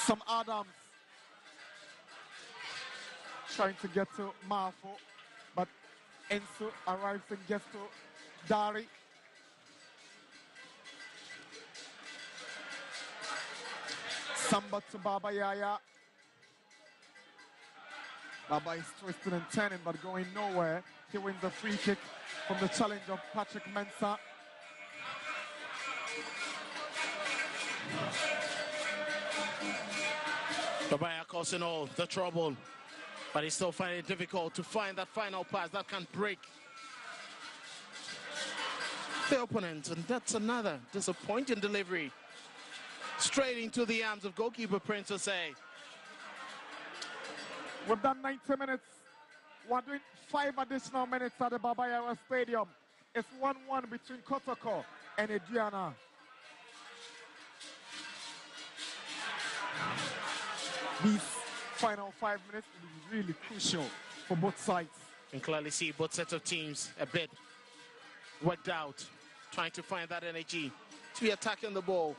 Sam Adams trying to get to Marfo, but Ensu arrives and gets to Dari. Samba to Baba Yaya. Baba is twisting and turning but going nowhere. He wins the free kick from the challenge of Patrick Mensah. Babaya causing all the trouble, but he's still finding it difficult to find that final pass that can break the opponent, and that's another disappointing delivery straight into the arms of goalkeeper Prince Osei. We've done 90 minutes. We're doing 5 additional minutes at the Baba Yara Stadium. It's 1-1 between Kotoko and Aduana. These final 5 minutes will be really crucial for both sides. You can clearly see both sets of teams a bit worked out, trying to find that energy to be attacking the ball.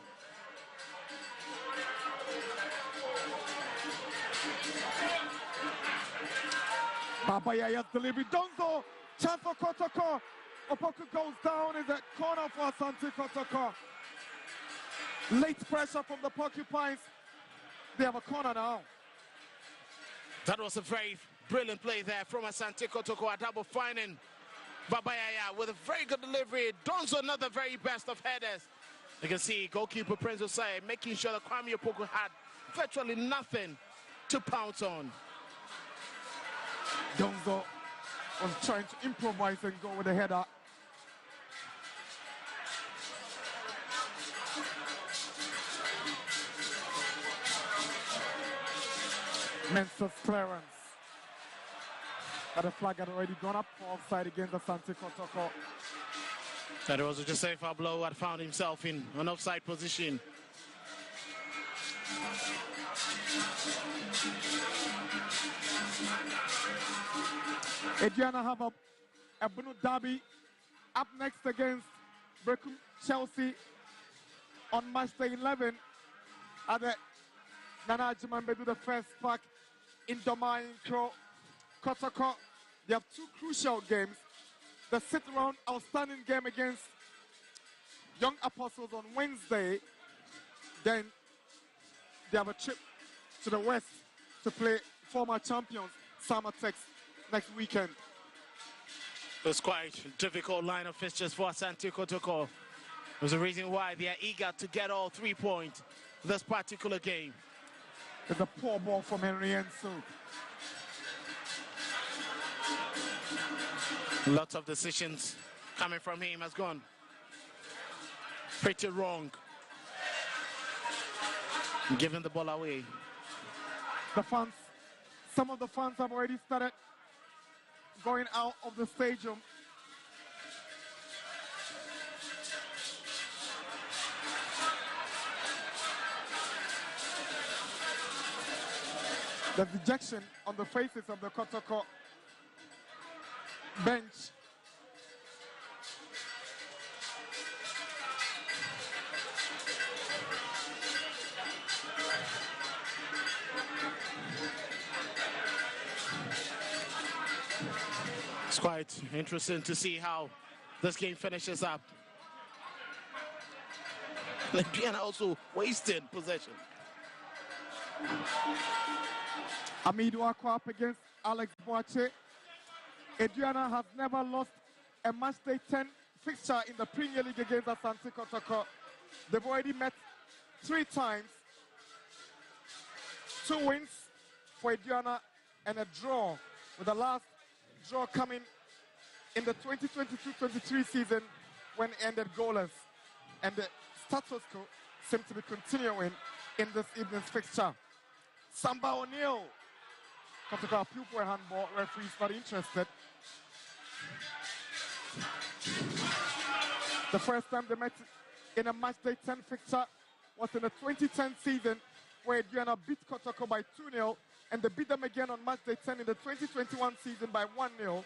Baba Yaya's delivery. Donzo, chance for Kotoko. Opoku goes down. Is a corner for Asante Kotoko. Late pressure from the Porcupines. They have a corner now. That was a very brilliant play there from Asante Kotoko, a double finding Baba Yaya with a very good delivery. Donzo, another very best of headers. You can see goalkeeper Prince Osei making sure that Kwame Opoku had virtually nothing to pounce on. Donzo was trying to improvise and go with the header. Mensah's clearance. But the flag had already gone up for offside against Asante Kotoko. That was just a foul blow had found himself in an offside position. Aduana have a Bunu Derby up next against Brecum Chelsea on match day 11 at the Nana Ajimambe do the first pack in Doma in Kotoko. They have 2 crucial games. The sit-round outstanding game against Young Apostles on Wednesday. Then they have a trip to the west to play former champions Samatex next weekend. It was quite a difficult line of fixtures for Asante Kotoko. There's a reason why they are eager to get all 3 points this particular game. There's a poor ball from Henry Ensu. Lots of decisions coming from him has gone pretty wrong. Giving the ball away. The fans, some of the fans have already started going out of the stadium. The dejection on the faces of the Kotoko bench. It's quite interesting to see how this game finishes up. Aduana also wasted possession. Amidu Akwa up against Alex Boache. Aduana has never lost a match day 10 fixture in the Premier League against Asante Kotoko. They've already met 3 times. 2 wins for Aduana and a draw, with the last draw coming in the 2022-23 season when it ended goalless. And the status quo seem to be continuing in this evening's fixture. Samba O'Neill. Kotoko appeal for a handball. Referee's not interested. The first time they met in a match day 10 fixture was in the 2010 season, where Aduana beat Kotoko by 2-0, and they beat them again on match day 10 in the 2021 season by 1-0.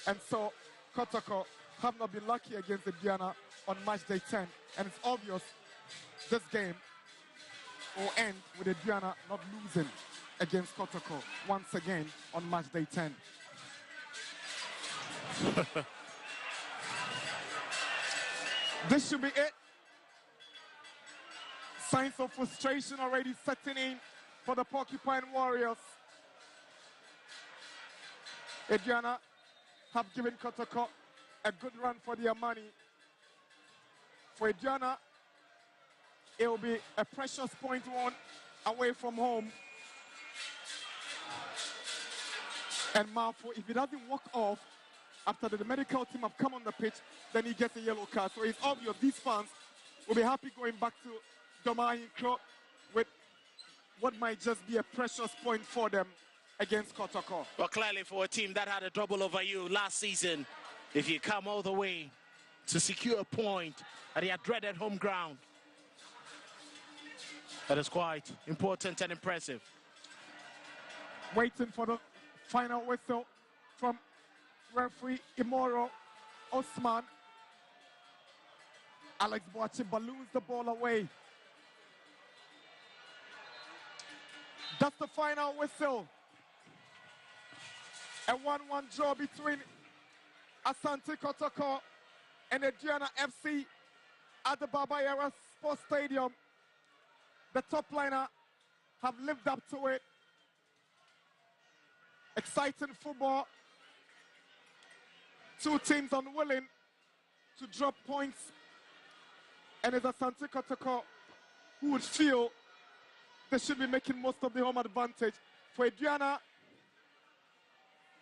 And so Kotoko have not been lucky against Aduana on match day 10, and it's obvious this game will end with Aduana not losing against Kotoko once again on match day 10. This should be it. Signs of frustration already setting in for the Porcupine Warriors. Aduana have given Kotoko a good run for their money. For Aduana, it will be a precious point won away from home. And Malfo, if he doesn't walk off after the medical team have come on the pitch, then he gets a yellow card. So it's obvious these fans will be happy going back to Domain Club with what might just be a precious point for them against Kotoko. Well, clearly for a team that had a double over you last season, if you come all the way to secure a point at their dreaded home ground, that is quite important and impressive. Waiting for the final whistle from referee Imoro Osman. Alex Boachi balloons the ball away. That's the final whistle. A 1-1 draw between Asante Kotoko and Aduana FC at the Babayara Sports Stadium. The top liner have lived up to it. Exciting football. Two teams unwilling to drop points. And it's Asante Kotoko who would feel they should be making most of the home advantage. For Aduana,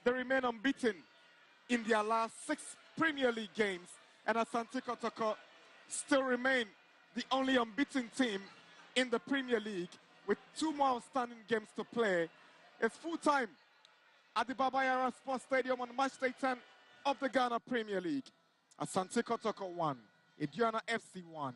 they remain unbeaten in their last 6 Premier League games. And Asante Kotoko still remain the only unbeaten team in the Premier League with 2 more outstanding games to play. It's full time at the Babayara Sports Stadium on match day 10 of the Ghana Premier League. Asante Kotoko 1, Aduana FC 1.